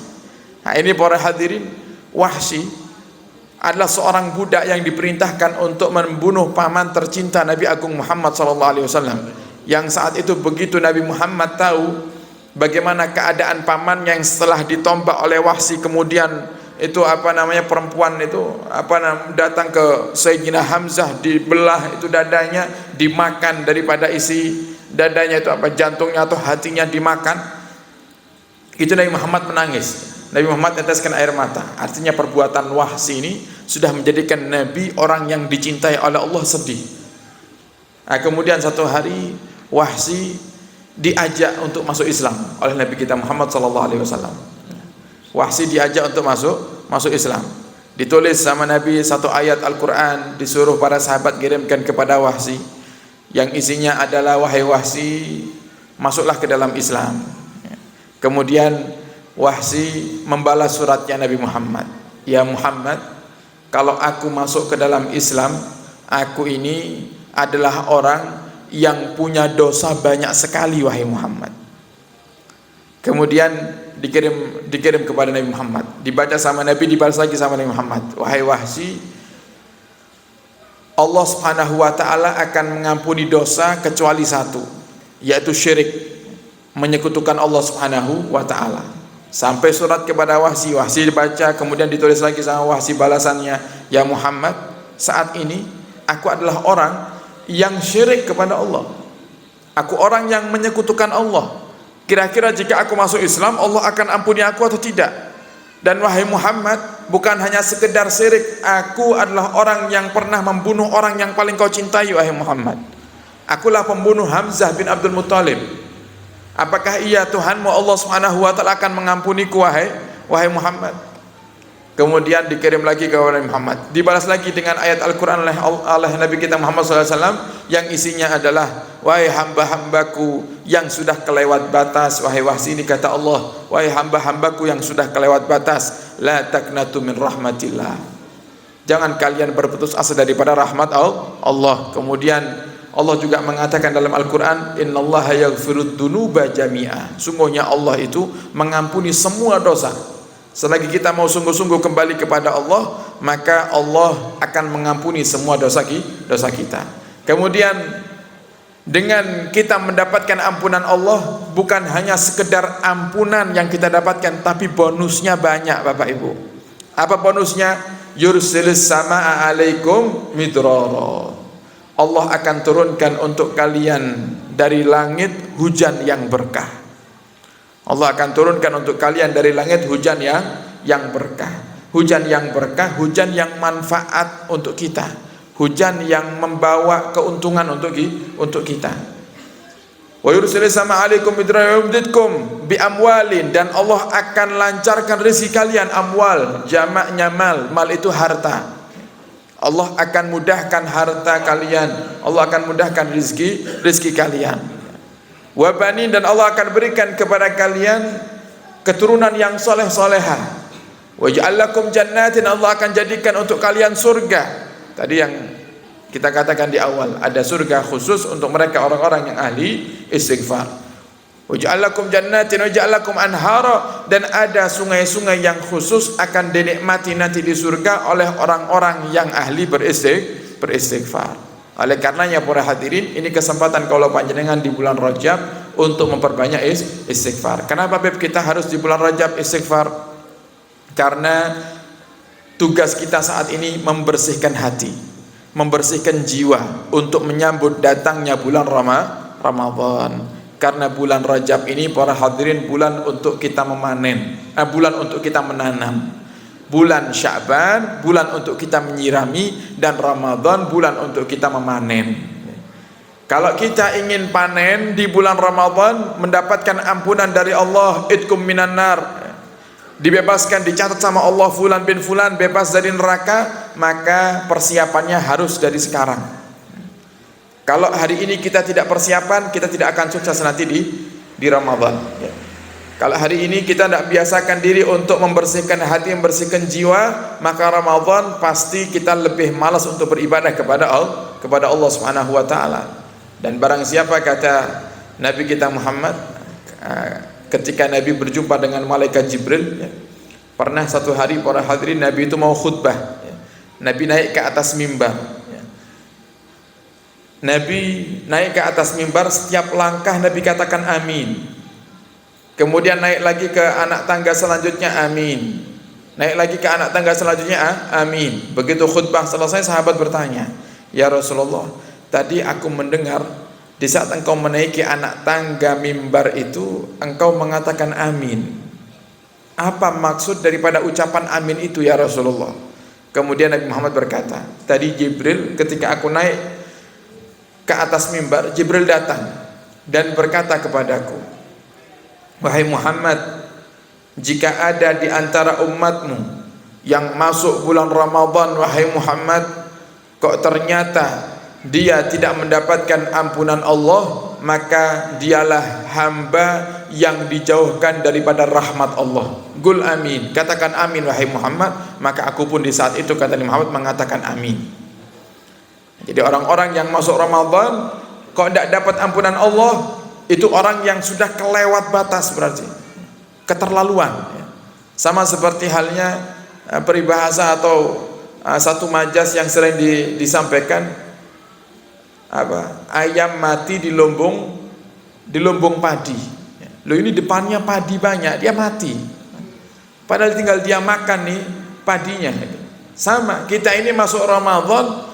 Nah ini para hadirin, Wahsy adalah seorang budak yang diperintahkan untuk membunuh paman tercinta Nabi Agung Muhammad SAW. Yang saat itu begitu Nabi Muhammad tahu bagaimana keadaan paman yang setelah ditombak oleh Wahsy, kemudian itu perempuan itu datang ke Sayyidina Hamzah, dibelah itu dadanya, dimakan daripada isi dadanya itu jantungnya atau hatinya dimakan. Itu Nabi Muhammad menangis. Nabi Muhammad teteskan air mata. Artinya perbuatan Wahsy ini sudah menjadikan Nabi orang yang dicintai oleh Allah sedih. Nah, kemudian satu hari Wahsy diajak untuk masuk Islam oleh Nabi kita Muhammad SAW. Wahsy diajak untuk masuk Islam. Ditulis sama Nabi satu ayat Al-Quran, disuruh para sahabat kirimkan kepada Wahsy, yang isinya adalah, wahai Wahsy, masuklah ke dalam Islam. Kemudian Wahsy membalas suratnya Nabi Muhammad, ya Muhammad, kalau aku masuk ke dalam Islam, aku ini adalah orang yang punya dosa banyak sekali, wahai Muhammad. Kemudian dikirim kepada Nabi Muhammad, dibaca sama Nabi, dibalas lagi sama Nabi Muhammad, wahai Wahsy, Allah Subhanahu wa taala akan mengampuni dosa kecuali satu, yaitu syirik, menyekutukan Allah Subhanahu wa taala. Sampai surat kepada Wahsy, Wahsy dibaca, kemudian ditulis lagi sama Wahsy balasannya, ya Muhammad, saat ini aku adalah orang yang syirik kepada Allah, aku orang yang menyekutukan Allah. Kira-kira jika aku masuk Islam, Allah akan ampuni aku atau tidak? Dan wahai Muhammad, bukan hanya sekedar syirik, aku adalah orang yang pernah membunuh orang yang paling kau cintai, wahai Muhammad. Akulah pembunuh Hamzah bin Abdul Muttalib. Apakah iya Tuhanmu Allah Subhanahu wa taala akan mengampuniku, wahai Muhammad? Kemudian dikirim lagi kepada Nabi Muhammad, dibalas lagi dengan ayat Al-Quran oleh Nabi kita Muhammad SAW, yang isinya adalah, wahai hamba-hambaku yang sudah kelewat batas. Wahai Wahsy, ini kata Allah, wahai hamba-hambaku yang sudah kelewat batas, la taqnatu min rahmatillah, jangan kalian berputus asa daripada rahmat Allah. Kemudian Allah juga mengatakan dalam Al-Quran, innallaha yaghfirud dunuba jami'a, sungguhnya Allah itu mengampuni semua dosa. Selagi kita mau sungguh-sungguh kembali kepada Allah, maka Allah akan mengampuni semua dosa kita. Kemudian dengan kita mendapatkan ampunan Allah, bukan hanya sekedar ampunan yang kita dapatkan, tapi bonusnya banyak, Bapak Ibu. Apa bonusnya? Yursilis sama'a alaikum midrara, Allah akan turunkan untuk kalian dari langit hujan yang berkah. Allah akan turunkan untuk kalian dari langit hujan yang berkah. Hujan yang berkah, hujan yang manfaat untuk kita, hujan yang membawa keuntungan untuk kita. Wa yursilis sama alaikum midrara yumditkum bi amwalin, dan Allah akan lancarkan rezeki kalian. Amwal jamaknya mal, mal itu harta. Allah akan mudahkan harta kalian, Allah akan mudahkan rezeki kalian. Wabani, dan Allah akan berikan kepada kalian keturunan yang soleh-solehah. Waja'alakum jannatin, Allah akan jadikan untuk kalian surga. Tadi yang kita katakan di awal, ada surga khusus untuk mereka orang-orang yang ahli istighfar. Waja'alakum jannatin waja'alakum anhara, dan ada sungai-sungai yang khusus akan dinikmati nanti di surga oleh orang-orang yang ahli beristighfar. Oleh karenanya para hadirin, ini kesempatan kalau panjenengan di bulan Rajab untuk memperbanyak istighfar. Kenapa Beb kita harus di bulan Rajab istighfar? Karena tugas kita saat ini membersihkan hati, membersihkan jiwa untuk menyambut datangnya bulan Ramadan. Karena bulan Rajab ini para hadirin bulan untuk kita memanen, bulan untuk kita menanam. Bulan Sya'ban bulan untuk kita menyirami, dan Ramadan bulan untuk kita memanen. Kalau kita ingin panen di bulan Ramadan, mendapatkan ampunan dari Allah, itkum minan nar, dibebaskan, dicatat sama Allah fulan bin fulan bebas dari neraka, maka persiapannya harus dari sekarang. Kalau hari ini kita tidak persiapan, kita tidak akan sukses nanti di Ramadan. Kalau hari ini kita tidak biasakan diri untuk membersihkan hati, membersihkan jiwa, maka Ramadan pasti kita lebih malas untuk beribadah kepada Allah Subhanahu wa taala. Dan barang siapa, kata Nabi kita Muhammad, ketika Nabi berjumpa dengan malaikat Jibril, pernah satu hari para hadirin Nabi itu mau khutbah, Nabi naik ke atas mimbar. Nabi naik ke atas mimbar, setiap langkah Nabi katakan amin. Kemudian naik lagi ke anak tangga selanjutnya, amin. Naik lagi ke anak tangga selanjutnya, amin. Begitu khutbah selesai, sahabat bertanya, ya Rasulullah, tadi aku mendengar di saat engkau menaiki anak tangga mimbar itu, engkau mengatakan amin. Apa maksud daripada ucapan amin itu ya Rasulullah? Kemudian Nabi Muhammad berkata, tadi Jibril ketika aku naik ke atas mimbar, Jibril datang dan berkata kepadaku, wahai Muhammad, jika ada di antara umatmu yang masuk bulan Ramadan, wahai Muhammad, kok ternyata dia tidak mendapatkan ampunan Allah, maka dialah hamba yang dijauhkan daripada rahmat Allah. Qul amin, katakan amin wahai Muhammad. Maka aku pun di saat itu, kata Nabi Muhammad, mengatakan amin. Jadi orang-orang yang masuk Ramadan kok tidak dapat ampunan Allah, itu orang yang sudah kelewat batas, berarti keterlaluan. Sama seperti halnya peribahasa atau satu majas yang sering disampaikan, ayam mati di lumbung padi. Loh, ini depannya padi banyak, dia mati. Padahal tinggal dia makan nih padinya. Sama, kita ini masuk Ramadan,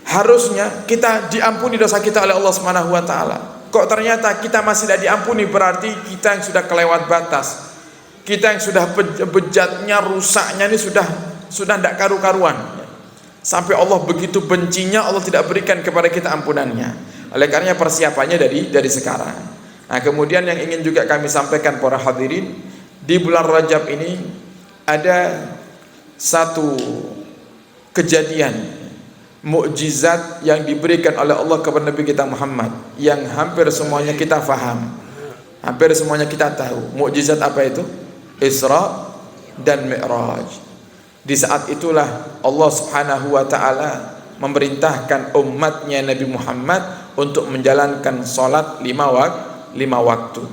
harusnya kita diampuni dosa kita oleh Allah Subhanahu wa taala. Kok ternyata kita masih tidak diampuni, berarti kita yang sudah kelewat batas. Kita yang sudah bejatnya, rusaknya ini sudah tidak karu-karuan. Sampai Allah begitu bencinya, Allah tidak berikan kepada kita ampunannya. Oleh karenanya persiapannya dari sekarang. Nah, kemudian yang ingin juga kami sampaikan para hadirin, di bulan Rajab ini ada satu kejadian mukjizat yang diberikan oleh Allah kepada Nabi kita Muhammad, yang hampir semuanya kita faham, hampir semuanya kita tahu. Mukjizat apa itu? Isra dan Mi'raj. Di saat itulah Allah Subhanahu wa taala memerintahkan umatnya Nabi Muhammad untuk menjalankan salat 5 waktu.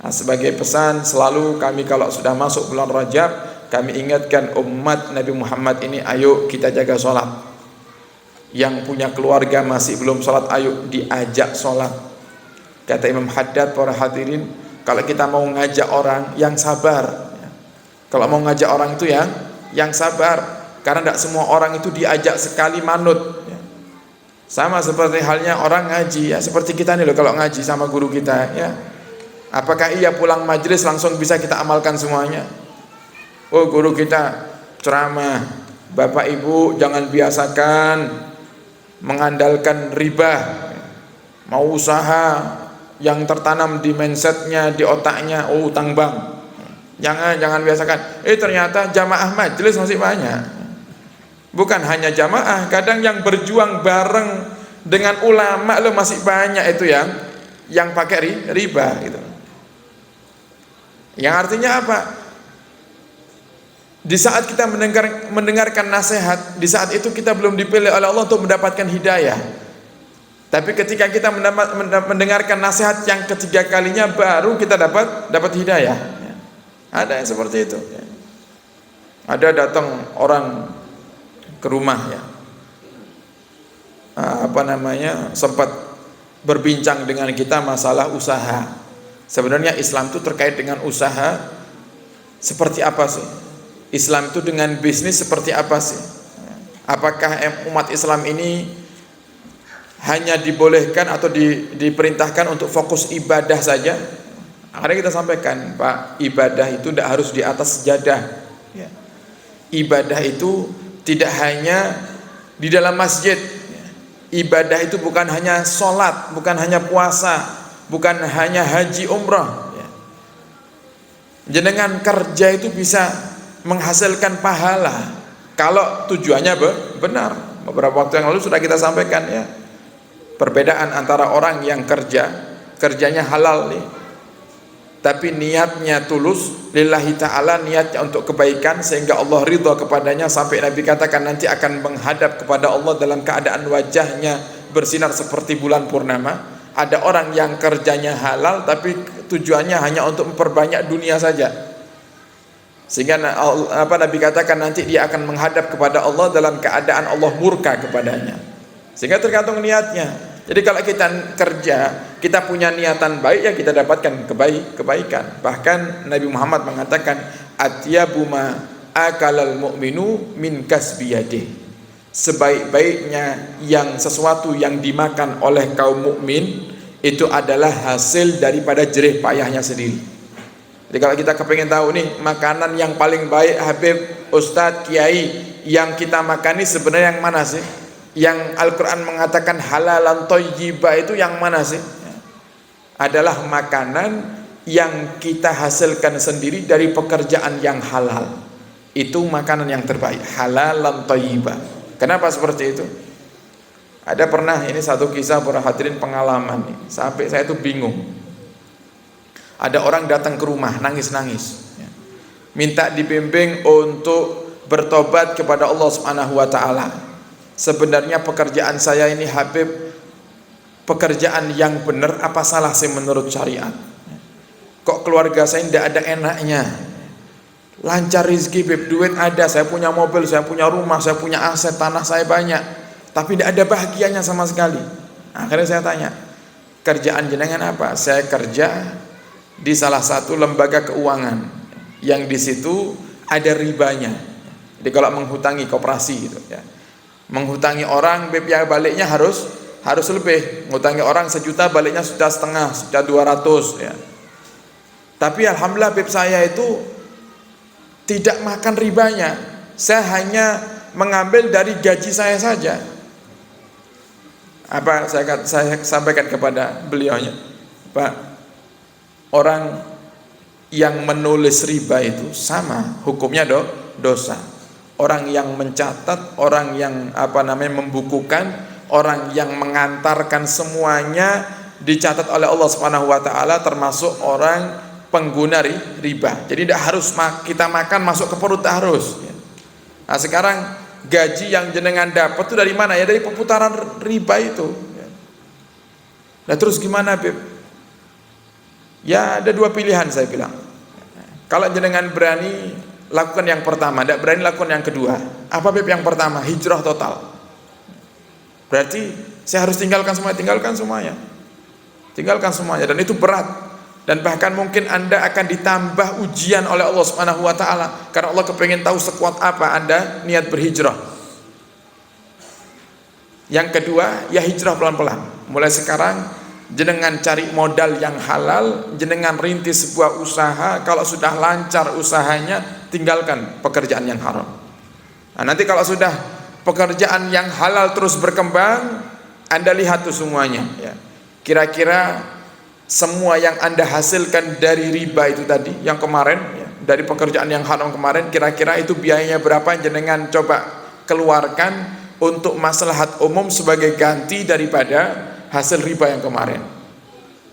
Nah, sebagai pesan selalu kami kalau sudah masuk bulan Rajab, kami ingatkan umat Nabi Muhammad ini, ayo kita jaga salat. Yang punya keluarga masih belum sholat, ayo diajak sholat. Kata Imam Haddad, para hadirin, kalau kita mau ngajak orang yang sabar, kalau mau ngajak orang itu yang sabar, karena tidak semua orang itu diajak sekali manut. Sama seperti halnya orang ngaji, ya seperti kita nih loh, kalau ngaji sama guru kita, ya apakah iya pulang majelis langsung bisa kita amalkan semuanya? Oh, guru kita ceramah, Bapak Ibu jangan biasakan mengandalkan riba, mau usaha yang tertanam di mindsetnya, di otaknya, oh utang bank, jangan biasakan. Ternyata jamaah majelis masih banyak. Bukan hanya jamaah, kadang yang berjuang bareng dengan ulama lo masih banyak itu yang pakai riba gitu. Yang artinya apa? Di saat kita mendengarkan nasihat, di saat itu kita belum dipilih oleh Allah untuk mendapatkan hidayah. Tapi ketika kita mendengarkan nasihat yang ketiga kalinya, baru kita dapat hidayah. Ada yang seperti itu. Ada datang orang ke rumah, sempat berbincang dengan kita masalah usaha. Sebenarnya Islam itu terkait dengan usaha seperti apa sih? Islam itu dengan bisnis seperti apa sih? Apakah umat Islam ini hanya dibolehkan atau diperintahkan untuk fokus ibadah saja? Akhirnya kita sampaikan, Pak, ibadah itu tidak harus di atas sejadah. Ibadah itu tidak hanya di dalam masjid. Ibadah itu bukan hanya sholat, bukan hanya puasa, bukan hanya haji umrah. Jenengan kerja itu bisa menghasilkan pahala kalau tujuannya benar. Beberapa waktu yang lalu sudah kita sampaikan ya, perbedaan antara orang yang kerjanya halal nih, tapi niatnya tulus lillahi ta'ala, niatnya untuk kebaikan sehingga Allah ridha kepadanya, sampai Nabi katakan nanti akan menghadap kepada Allah dalam keadaan wajahnya bersinar seperti bulan purnama. Ada orang yang kerjanya halal tapi tujuannya hanya untuk memperbanyak dunia saja, sehingga Nabi katakan nanti dia akan menghadap kepada Allah dalam keadaan Allah murka kepadanya. Sehingga tergantung niatnya. Jadi kalau kita kerja, kita punya niatan baik, ya kita dapatkan kebaikan. Bahkan Nabi Muhammad mengatakan, atyabu ma akalal mu'minu min kasbiyadih. Sebaik-baiknya yang sesuatu yang dimakan oleh kaum mukmin itu adalah hasil daripada jerih payahnya sendiri. Jadi kalau kita kepengen tahu nih makanan yang paling baik, Habib, Ustadz, Kiai, yang kita makan ini sebenarnya yang mana sih? Yang Al-Quran mengatakan halalan thayyibah itu yang mana sih? Adalah makanan yang kita hasilkan sendiri dari pekerjaan yang halal. Itu makanan yang terbaik, halalan thayyibah. Kenapa seperti itu? Ada pernah, ini satu kisah para hadirin, pengalaman nih, sampai saya itu bingung. Ada orang datang ke rumah nangis-nangis, minta dibimbing untuk bertobat kepada Allah Subhanahu wa taala. Sebenarnya pekerjaan saya ini, Habib, pekerjaan yang benar apa salah sih menurut syariat? Kok keluarga saya tidak ada enaknya? Lancar rezeki, Beb, duit ada, saya punya mobil, saya punya rumah, saya punya aset, tanah saya banyak, tapi tidak ada bahagianya sama sekali. Akhirnya saya tanya, kerjaan jenengan apa? Saya kerja di salah satu lembaga keuangan yang di situ ada ribanya. Jadi kalau menghutangi koperasi gitu ya, menghutangi orang, Beb, ya baliknya harus lebih. Menghutangi orang 1 juta, baliknya sudah setengah, sudah 200 ya. Tapi alhamdulillah, Beb, saya itu tidak makan ribanya. Saya hanya mengambil dari gaji saya saja. Apa saya sampaikan kepada beliaunya, Pak, orang yang menulis riba itu sama hukumnya dosa. Orang yang mencatat, orang yang membukukan, orang yang mengantarkan, semuanya dicatat oleh Allah Subhanahu wa taala, termasuk orang pengguna riba. Jadi tidak harus kita makan masuk ke perut, tak harus. Nah sekarang gaji yang jenengan dapat itu dari mana? Ya dari perputaran riba itu. Nah terus gimana, Beb? Ya ada 2 pilihan saya bilang. Kalau jenengan berani lakukan yang pertama, tidak berani lakukan yang kedua. Apa, Beb, yang pertama? Hijrah total. Berarti saya harus tinggalkan semuanya. Tinggalkan semuanya, dan itu berat. Dan bahkan mungkin Anda akan ditambah ujian oleh Allah Subhanahu wa taala, karena Allah kepengen tahu sekuat apa Anda niat berhijrah. Yang kedua, ya hijrah pelan-pelan. Mulai sekarang jenengan cari modal yang halal, jenengan rintis sebuah usaha. Kalau sudah lancar usahanya, tinggalkan pekerjaan yang haram. Nah, nanti kalau sudah pekerjaan yang halal terus berkembang, Anda lihat tuh semuanya ya. Kira-kira semua yang Anda hasilkan dari riba itu tadi, yang kemarin ya, dari pekerjaan yang haram kemarin, kira-kira itu biayanya berapa? Jenengan coba keluarkan untuk maslahat umum sebagai ganti daripada hasil riba yang kemarin.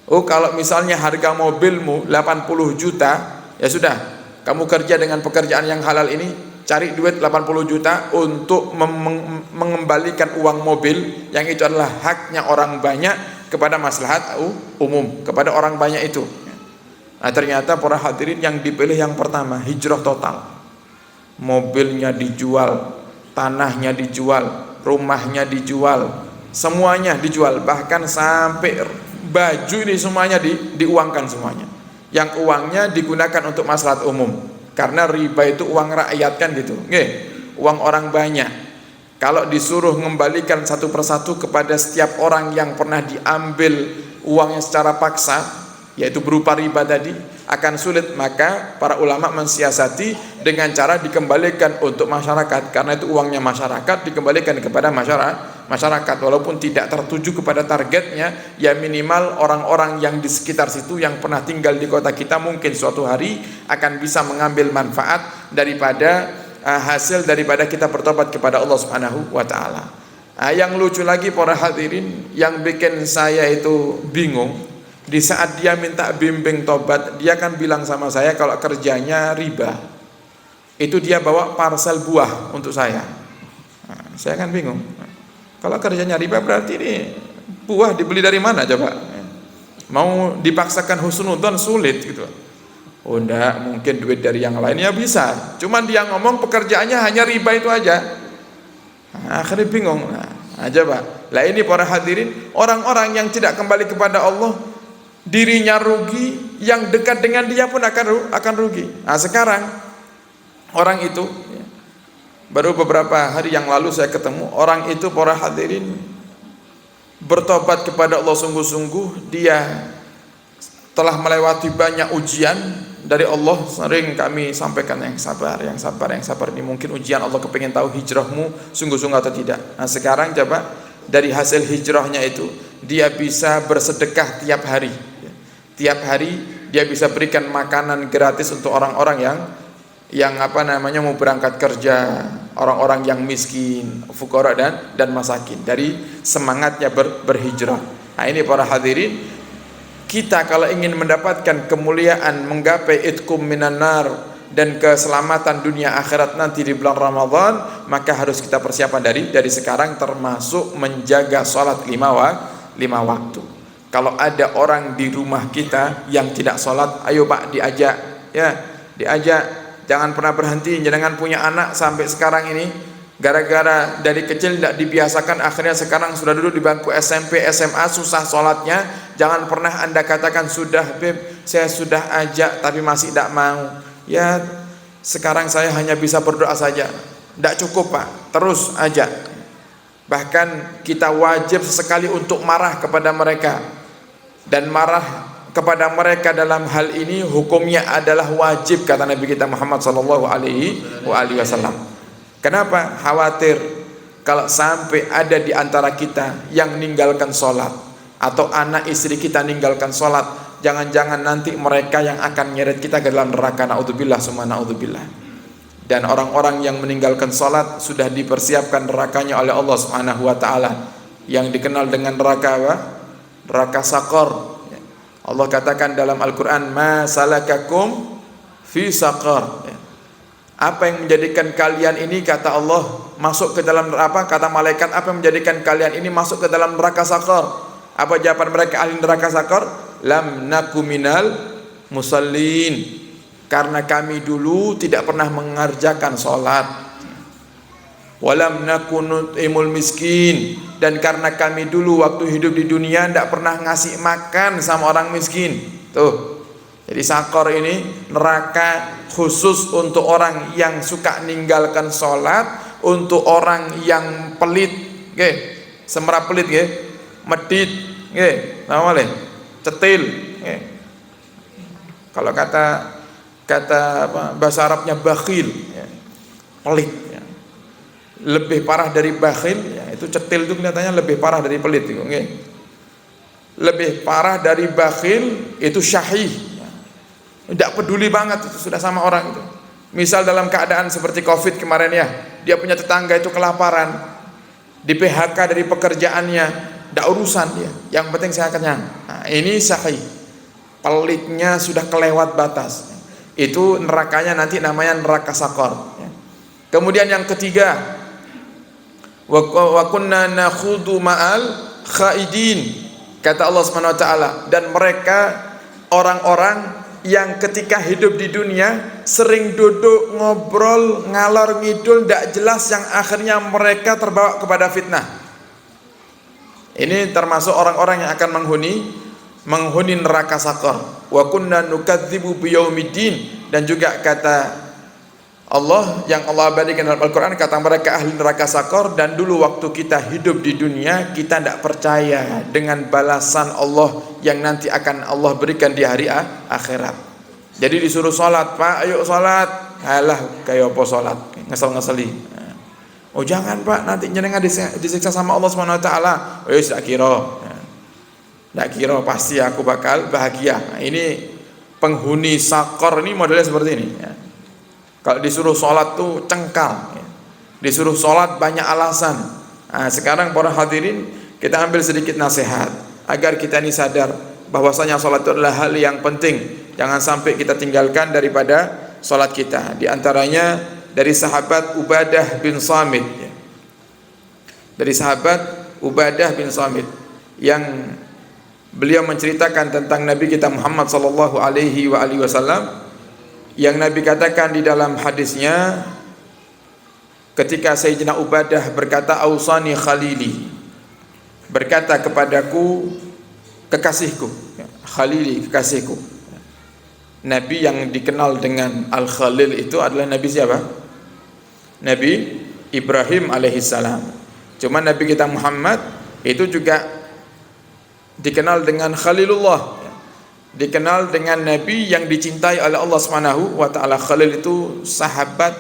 Oh, kalau misalnya harga mobilmu 80 juta, ya sudah, kamu kerja dengan pekerjaan yang halal ini, cari duit 80 juta untuk mengembalikan uang mobil yang itu adalah haknya orang banyak kepada maslahat umum, kepada orang banyak itu. Nah ternyata para hadirin, yang dipilih yang pertama, hijrah total. Mobilnya dijual, tanahnya dijual, rumahnya dijual, semuanya dijual, bahkan sampai baju ini semuanya diuangkan semuanya. Yang uangnya digunakan untuk maslahat umum, karena riba itu uang rakyat kan gitu, uang orang banyak. Kalau disuruh mengembalikan satu persatu kepada setiap orang yang pernah diambil uangnya secara paksa, yaitu berupa riba tadi, akan sulit. Maka para ulama mensiasati dengan cara dikembalikan untuk masyarakat, karena itu uangnya masyarakat, dikembalikan kepada masyarakat, walaupun tidak tertuju kepada targetnya, ya minimal orang-orang yang di sekitar situ yang pernah tinggal di kota kita mungkin suatu hari akan bisa mengambil manfaat daripada hasil daripada kita bertobat kepada Allah Subhanahu wa taala. Yang lucu lagi para hadirin, yang bikin saya itu bingung, di saat dia minta bimbing tobat, dia kan bilang sama saya kalau kerjanya riba. Itu dia bawa parsel buah untuk saya. Saya kan bingung. Kalau kerjanya riba berarti ini buah dibeli dari mana coba? Mau dipaksakan husnudzon sulit gitu. Oh enggak, mungkin duit dari yang lainnya bisa. Cuman dia ngomong pekerjaannya hanya riba itu aja. Akhirnya bingung. Coba. Lah ini para hadirin, orang-orang yang tidak kembali kepada Allah, dirinya rugi, yang dekat dengan dia pun akan rugi. Nah sekarang orang itu, baru beberapa hari yang lalu saya ketemu orang itu, para hadirin, bertobat kepada Allah sungguh-sungguh. Dia telah melewati banyak ujian dari Allah. Sering kami sampaikan, yang sabar, yang sabar, yang sabar. Ini mungkin ujian Allah kepingin tahu hijrahmu sungguh-sungguh atau tidak. Nah sekarang coba, dari hasil hijrahnya itu dia bisa bersedekah tiap hari. Tiap hari dia bisa berikan makanan gratis untuk orang-orang yang mau berangkat kerja, orang-orang yang miskin, fuqara dan masakin, dari semangatnya berhijrah. Nah ini para hadirin, kita kalau ingin mendapatkan kemuliaan, menggapai itqum minan nar dan keselamatan dunia akhirat nanti di bulan Ramadan, maka harus kita persiapan dari sekarang, termasuk menjaga sholat 5 waktu. Kalau ada orang di rumah kita yang tidak sholat, ayo Pak diajak, diajak. Jangan pernah berhenti. Jangan punya anak sampai sekarang ini gara-gara dari kecil tidak dibiasakan, akhirnya sekarang sudah duduk di bangku SMP, SMA, susah sholatnya. Jangan pernah Anda katakan, sudah Beb, saya sudah ajak tapi masih tidak mau. Ya sekarang saya hanya bisa berdoa saja. Tidak cukup Pak, terus ajak. Bahkan kita wajib sesekali untuk marah kepada mereka. Dan marah kepada mereka dalam hal ini hukumnya adalah wajib, kata Nabi kita Muhammad SAW. Kenapa? Khawatir kalau sampai ada di antara kita yang meninggalkan sholat, atau anak istri kita meninggalkan sholat, jangan-jangan nanti mereka yang akan nyeret kita ke dalam neraka. Na'udzubillah summa na'udzubillah. Dan orang-orang yang meninggalkan sholat sudah dipersiapkan nerakanya oleh Allah Subhanahu wa taala, yang dikenal dengan neraka apa? Neraka Saqar. Allah katakan dalam Al-Quran, ma salakakum fi saqar. Apa yang menjadikan kalian ini, kata Allah, masuk ke dalam apa? Kata malaikat, apa yang menjadikan kalian ini masuk ke dalam neraka Saqar? Apa jawaban mereka ahli neraka Saqar? Lam naku minal musallin. Karena kami dulu tidak pernah mengerjakan sholat. Walam naku nut'imul miskin. Dan karena kami dulu waktu hidup di dunia tidak pernah ngasih makan sama orang miskin. Tuh. Jadi Saqar ini neraka khusus untuk orang yang suka ninggalkan sholat, untuk orang yang pelit, semerap pelit, medit, cetil. Kalau kata bahasa Arabnya bakhil, pelit. Lebih parah dari bakhil, itu cetil itu kelihatannya lebih parah dari pelit. Lebih parah dari bakhil itu syahih. Tidak peduli banget itu sudah sama orang itu. Misal dalam keadaan seperti Covid kemarin ya, dia punya tetangga itu kelaparan, di PHK dari pekerjaannya, tidak urusan dia. Yang penting saya kenyang. Nah, ini syahih. Pelitnya sudah kelewat batas. Itu nerakanya nanti namanya neraka Saqar. Kemudian yang ketiga, wa kunna nakhudu ma'al khaidin, kata Allah Subhanahu wa taala, dan mereka orang-orang yang ketika hidup di dunia sering duduk ngobrol ngalor ngidul tidak jelas, yang akhirnya mereka terbawa kepada fitnah. Ini termasuk orang-orang yang akan menghuni neraka Saqar. Wa kunna nukadzibu biyaumiddin, dan juga kata Allah yang Allah abadikan dalam Al-Quran, kata mereka ahli neraka Saqar, dan dulu waktu kita hidup di dunia kita tidak percaya dengan balasan Allah yang nanti akan Allah berikan di hari akhirat. Jadi disuruh sholat, Pak ayo sholat, alah kayak apa sholat, ngesel-ngeseli. Oh jangan Pak, nanti jenengan disiksa sama Allah Subhanahu wa taala. Oh ya tak kira. Tak kira pasti aku bakal bahagia. Nah, ini penghuni sakor ini modelnya seperti ini ya. Kalau disuruh sholat tuh cengkal ya. Disuruh sholat banyak alasan. Nah, sekarang para hadirin kita ambil sedikit nasihat agar kita ini sadar bahwasanya sholat itu adalah hal yang penting. Jangan sampai kita tinggalkan daripada sholat kita. Di antaranya dari sahabat Ubadah bin Samit ya. Dari sahabat Ubadah bin Samit yang beliau menceritakan tentang Nabi kita Muhammad sallallahu alaihi wasallam yang Nabi katakan di dalam hadisnya ketika Sayyidina Ubadah berkata ausani khalili, berkata kepadaku kekasihku, khalili kekasihku. Nabi yang dikenal dengan Al-Khalil itu adalah Nabi siapa? Nabi Ibrahim alaihissalam. Cuma Nabi kita Muhammad itu juga dikenal dengan Khalilullah, dikenal dengan Nabi yang dicintai oleh Allah Subhanahu wa taala. Khalil itu sahabat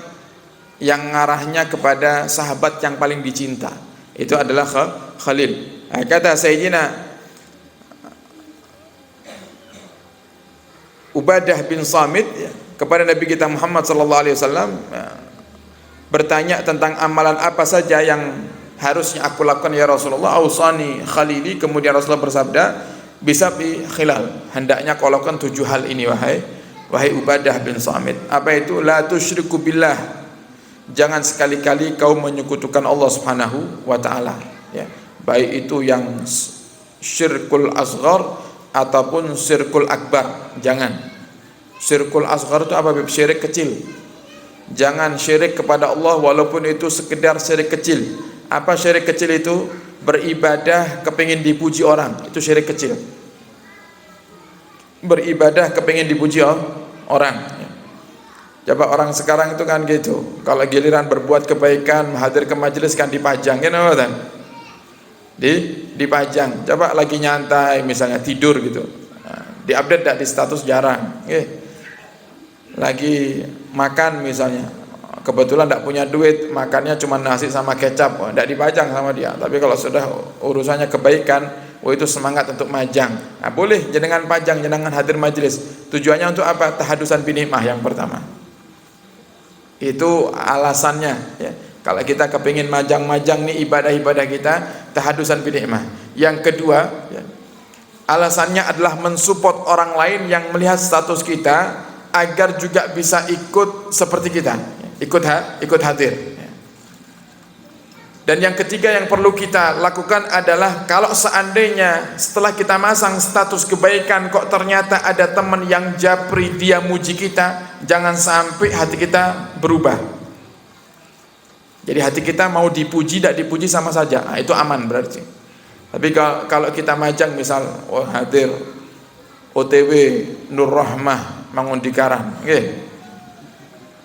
yang ngarahnya kepada sahabat yang paling dicinta. Itu adalah Khalil. Kata Sayyidina Ubadah bin Samit kepada Nabi kita Muhammad sallallahu alaihi wasallam bertanya tentang amalan apa saja yang harusnya aku lakukan ya Rasulullah. Ausani khalili, kemudian Rasulullah bersabda bisa bi khilal, hendaknya kau lakukan 7 hal ini wahai Ubadah bin Samit. Apa itu? La tusyriku billah, jangan sekali-kali kau menyekutukan Allah Subhanahu wa taala ya. Baik itu yang syirkul asghar ataupun syirkul akbar. Jangan. Syirkul asghar itu apa? Syirik kecil. Jangan syirik kepada Allah walaupun itu sekedar syirik kecil. Apa syirik kecil itu? Beribadah kepingin dipuji orang, itu syirik kecil. Beribadah kepingin dipuji orang. Coba orang sekarang itu kan gitu. Kalau giliran berbuat kebaikan, hadir ke majelis kan dipajang, kan? Dipajang. Coba lagi nyantai, misalnya tidur gitu, diupdate tidak di status jarang. Lagi makan misalnya, kebetulan tidak punya duit, makannya cuma nasi sama kecap, tidak dipajang sama dia. Tapi kalau sudah urusannya kebaikan, itu semangat untuk majang. Nah, boleh jenengan pajang, jenengan hadir majelis. Tujuannya untuk apa? Tahadusan binikmah yang pertama. Itu alasannya ya. Kalau kita kepingin majang-majang nih ibadah-ibadah kita, tahadusan binikmah. Yang kedua ya, alasannya adalah mensupport orang lain yang melihat status kita agar juga bisa ikut seperti kita, ikut hadir. Dan yang ketiga yang perlu kita lakukan adalah kalau seandainya setelah kita masang status kebaikan kok ternyata ada teman yang japri, dia muji kita, jangan sampai hati kita berubah. Jadi hati kita mau dipuji tidak dipuji sama saja, nah, itu aman berarti. Tapi kalau kita majang misal hadir OTW Nur Rahmah Mangundikarang,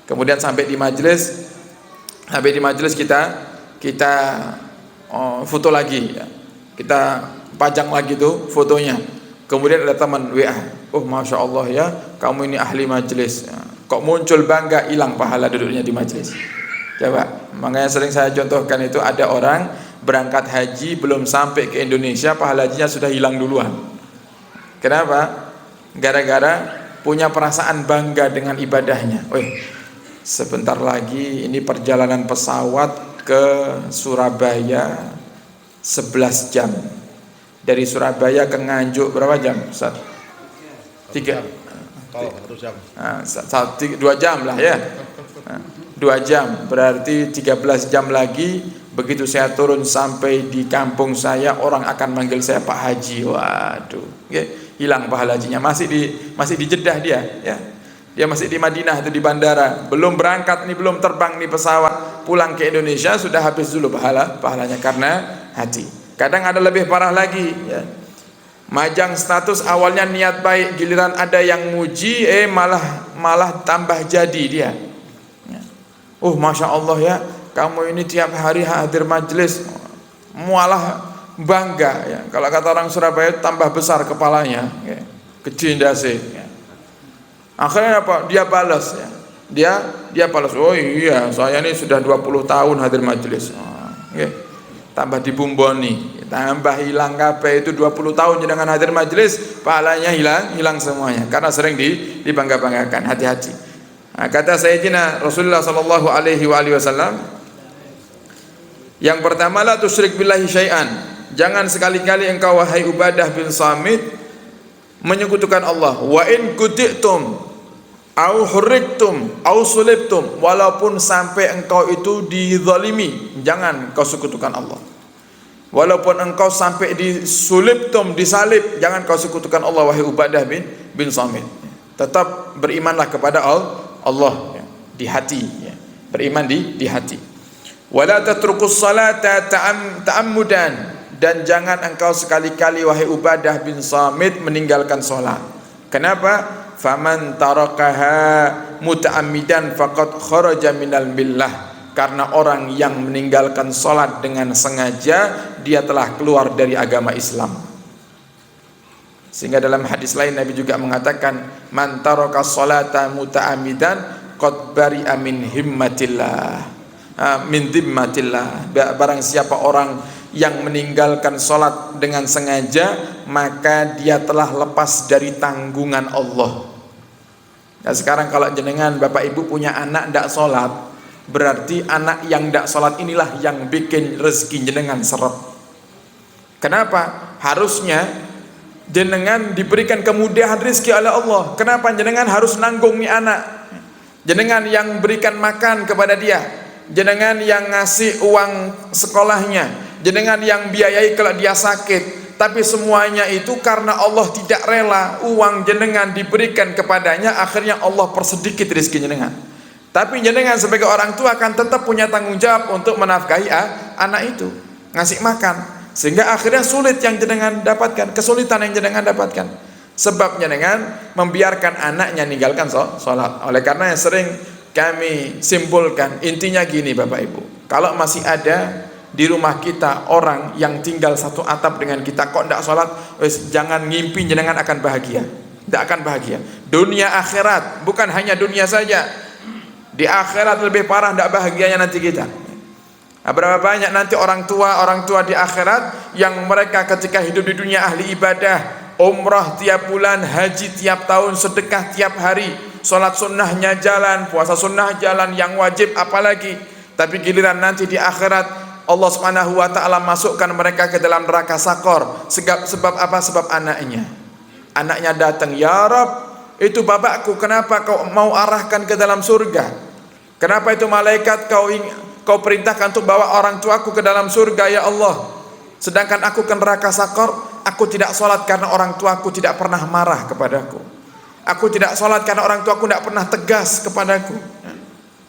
kemudian sampai di majelis kita foto lagi ya. Kita pajang lagi tuh fotonya. Kemudian ada teman WA, oh Masya Allah ya, kamu ini ahli majelis ya. Kok muncul bangga, hilang pahala duduknya di majelis. Coba, makanya sering saya contohkan itu, ada orang berangkat haji belum sampai ke Indonesia, pahala hajinya sudah hilang duluan. Kenapa? Gara-gara punya perasaan bangga dengan ibadahnya. Sebentar lagi ini perjalanan pesawat ke Surabaya 11 jam. Dari Surabaya ke Nganjuk berapa jam? 2 jam lah ya. 2 jam berarti 13 jam lagi. Begitu saya turun sampai di kampung saya, orang akan manggil saya Pak Haji. Waduh, hilang pahala hajinya. Masih di Jeddah dia ya. Dia masih di Madinah itu di bandara, belum berangkat nih, belum terbang nih pesawat, pulang ke Indonesia sudah habis dulu pahalanya karena hati. Kadang ada lebih parah lagi ya. Majang status awalnya niat baik, giliran ada yang muji malah tambah jadi dia ya. Masya Allah ya, kamu ini tiap hari hadir majelis, malah bangga ya. Kalau kata orang Surabaya tambah besar kepalanya ya. Gede ndase ya. Akhirnya apa? Dia balas ya. Dia dia balas, oh iya saya ini sudah 20 tahun hadir majelis. Tambah dibumboni, tambah hilang kabeh itu 20 tahun jenengan hadir majelis, pahalanya hilang semuanya karena sering dibangga-banggakan. Hati-hati. Nah, kata Sayyidina Rasulullah sallallahu alaihi wasallam, yang pertama, la tusyrik billahi syai'an. Jangan sekali-kali engkau wahai Ubadah bin Samit menyekutukan Allah. Wa in kuditum au hurriktum au sulibtum, walaupun sampai engkau itu dizalimi, jangan kau sekutukan Allah. Walaupun engkau sampai disulibtum, disalib, jangan kau sekutukan Allah wahai Ubadah bin Samit. Tetap berimanlah kepada Allah ya, di hati ya. Beriman di hati. Wala tatrukus salata ta'ammudan, dan jangan engkau sekali-kali wahai Ubadah bin Samit meninggalkan salat. Kenapa? Faman tarakaha muta'ammidan faqad kharaja minal millah. Karena orang yang meninggalkan salat dengan sengaja, dia telah keluar dari agama Islam. Sehingga dalam hadis lain Nabi juga mengatakan, man taraka salata muta'ammidan qad bari'a min himmatillah, min dhimmatillah. Barang siapa orang yang meninggalkan salat dengan sengaja, maka dia telah lepas dari tanggungan Allah. Nah, sekarang kalau jenengan Bapak Ibu punya anak ndak salat, berarti anak yang ndak salat inilah yang bikin rezeki jenengan seret. Kenapa? Harusnya jenengan diberikan kemudahan rezeki oleh Allah. Kenapa jenengan harus nanggung nih anak? Jenengan yang berikan makan kepada dia, jenengan yang ngasih uang sekolahnya, jenengan yang biayai kalau dia sakit. Tapi semuanya itu karena Allah tidak rela uang jenengan diberikan kepadanya, akhirnya Allah persedikit rezeki jenengan. Tapi jenengan sebagai orang tua akan tetap punya tanggung jawab untuk menafkahi anak itu, ngasih makan. Sehingga akhirnya sulit yang jenengan dapatkan, kesulitan yang jenengan dapatkan. Sebab jenengan membiarkan anaknya meninggalkan sholat. Oleh karena yang sering kami simpulkan, intinya gini Bapak Ibu, kalau masih ada di rumah kita orang yang tinggal satu atap dengan kita kok tidak sholat, jangan ngimpi jenengan akan bahagia. Tidak akan bahagia. Dunia akhirat, bukan hanya dunia saja, di akhirat lebih parah tidak bahagianya nanti kita. Nah, berapa banyak nanti orang tua di akhirat yang mereka ketika hidup di dunia ahli ibadah, umrah tiap bulan, haji tiap tahun, sedekah tiap hari, sholat sunnahnya jalan, puasa sunnah jalan, yang wajib apalagi. Tapi giliran nanti di akhirat Allah Subhanahu wa taala masukkan mereka ke dalam neraka sakor. Sebab apa? Sebab anaknya. Anaknya datang, "Ya Rabb, itu bapakku, kenapa kau mau arahkan ke dalam surga? Kenapa itu malaikat kau perintahkan untuk bawa orang tuaku ke dalam surga ya Allah? Sedangkan aku ke neraka sakor, aku tidak sholat karena orang tuaku tidak pernah marah kepadaku. Aku tidak sholat karena orang tuaku tidak pernah tegas kepadaku."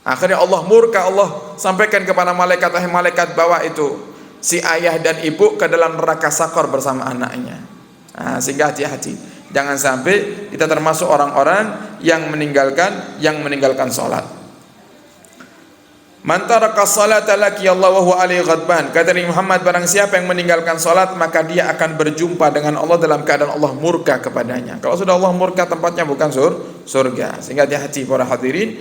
Akhirnya Allah murka, Allah sampaikan kepada malaikat, "Wahai malaikat, bawa itu si ayah dan ibu ke dalam neraka sakor bersama anaknya." Nah, sehingga hati-hati, jangan sampai kita termasuk orang-orang yang meninggalkan sholat. Man taraka sholata laqiyallahu wa huwa alaihi ghadban. Kata Nabi Muhammad, barang siapa yang meninggalkan sholat, maka dia akan berjumpa dengan Allah dalam keadaan Allah murka kepadanya. Kalau sudah Allah murka, tempatnya bukan surga. Sehingga hati-hati para hadirin,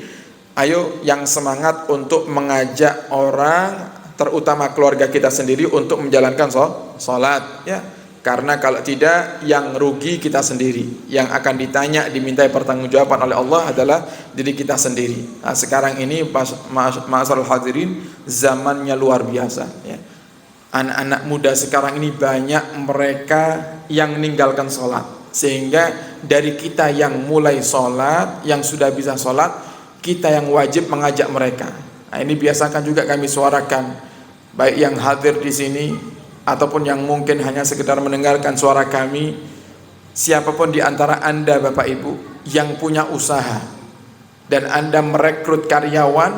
ayo yang semangat untuk mengajak orang, terutama keluarga kita sendiri, untuk menjalankan sholat ya. Karena kalau tidak, yang rugi kita sendiri. Yang akan ditanya, dimintai pertanggungjawaban oleh Allah adalah diri kita sendiri. Nah, sekarang ini ma'asyiral hadirin, zamannya luar biasa ya. Anak-anak muda sekarang ini banyak mereka yang meninggalkan sholat. Sehingga dari kita yang mulai sholat, yang sudah bisa sholat, kita yang wajib mengajak mereka. Nah, ini biasakan juga kami suarakan, baik yang hadir di sini ataupun yang mungkin hanya sekedar mendengarkan suara kami. Siapapun di antara Anda Bapak Ibu yang punya usaha dan Anda merekrut karyawan,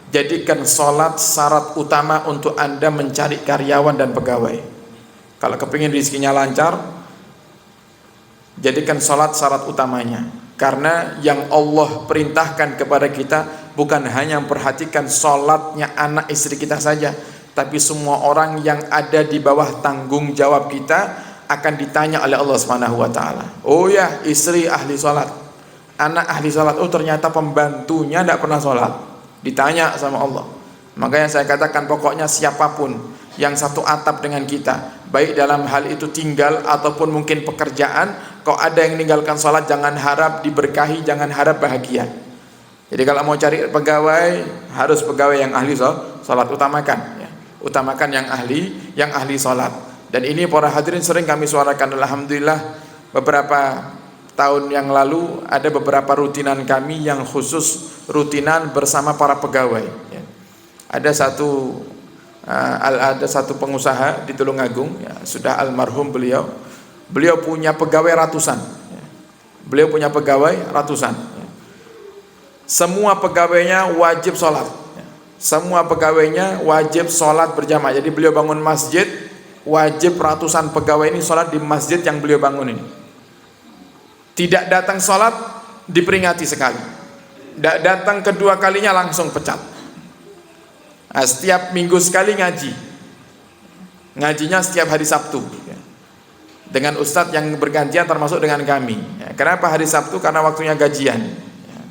jadikan sholat syarat utama untuk Anda mencari karyawan dan pegawai. Kalau kepingin rezekinya lancar, jadikan sholat syarat utamanya. Karena yang Allah perintahkan kepada kita bukan hanya memperhatikan sholatnya anak istri kita saja, tapi semua orang yang ada di bawah tanggung jawab kita akan ditanya oleh Allah Subhanahu wa taala. Oh ya, istri ahli sholat, anak ahli sholat, oh ternyata pembantunya tidak pernah sholat. ditanya sama Allah. Makanya saya katakan pokoknya siapapun yang satu atap dengan kita, baik dalam hal itu tinggal ataupun mungkin pekerjaan, kok ada yang meninggalkan sholat, jangan harap diberkahi, jangan harap bahagia. Jadi kalau mau cari pegawai, harus pegawai yang ahli sholat, utamakan ya. Utamakan yang ahli sholat. Dan ini para hadirin sering kami suarakan. Alhamdulillah beberapa tahun yang lalu ada beberapa rutinan kami yang khusus rutinan bersama para pegawai ya. Ada satu pengusaha di Tulungagung ya, sudah almarhum beliau punya pegawai ratusan ya. Beliau punya pegawai ratusan ya. Semua pegawainya wajib sholat ya. Semua pegawainya wajib sholat berjamaah. Jadi beliau bangun masjid, wajib ratusan pegawai ini sholat di masjid yang beliau bangun ini. Tidak datang sholat diperingati sekali, tidak datang kedua kalinya langsung pecat. Nah, setiap minggu sekali ngajinya setiap hari Sabtu ya. Dengan ustadz yang bergantian termasuk dengan kami ya. Kenapa hari Sabtu? Karena waktunya gajian ya.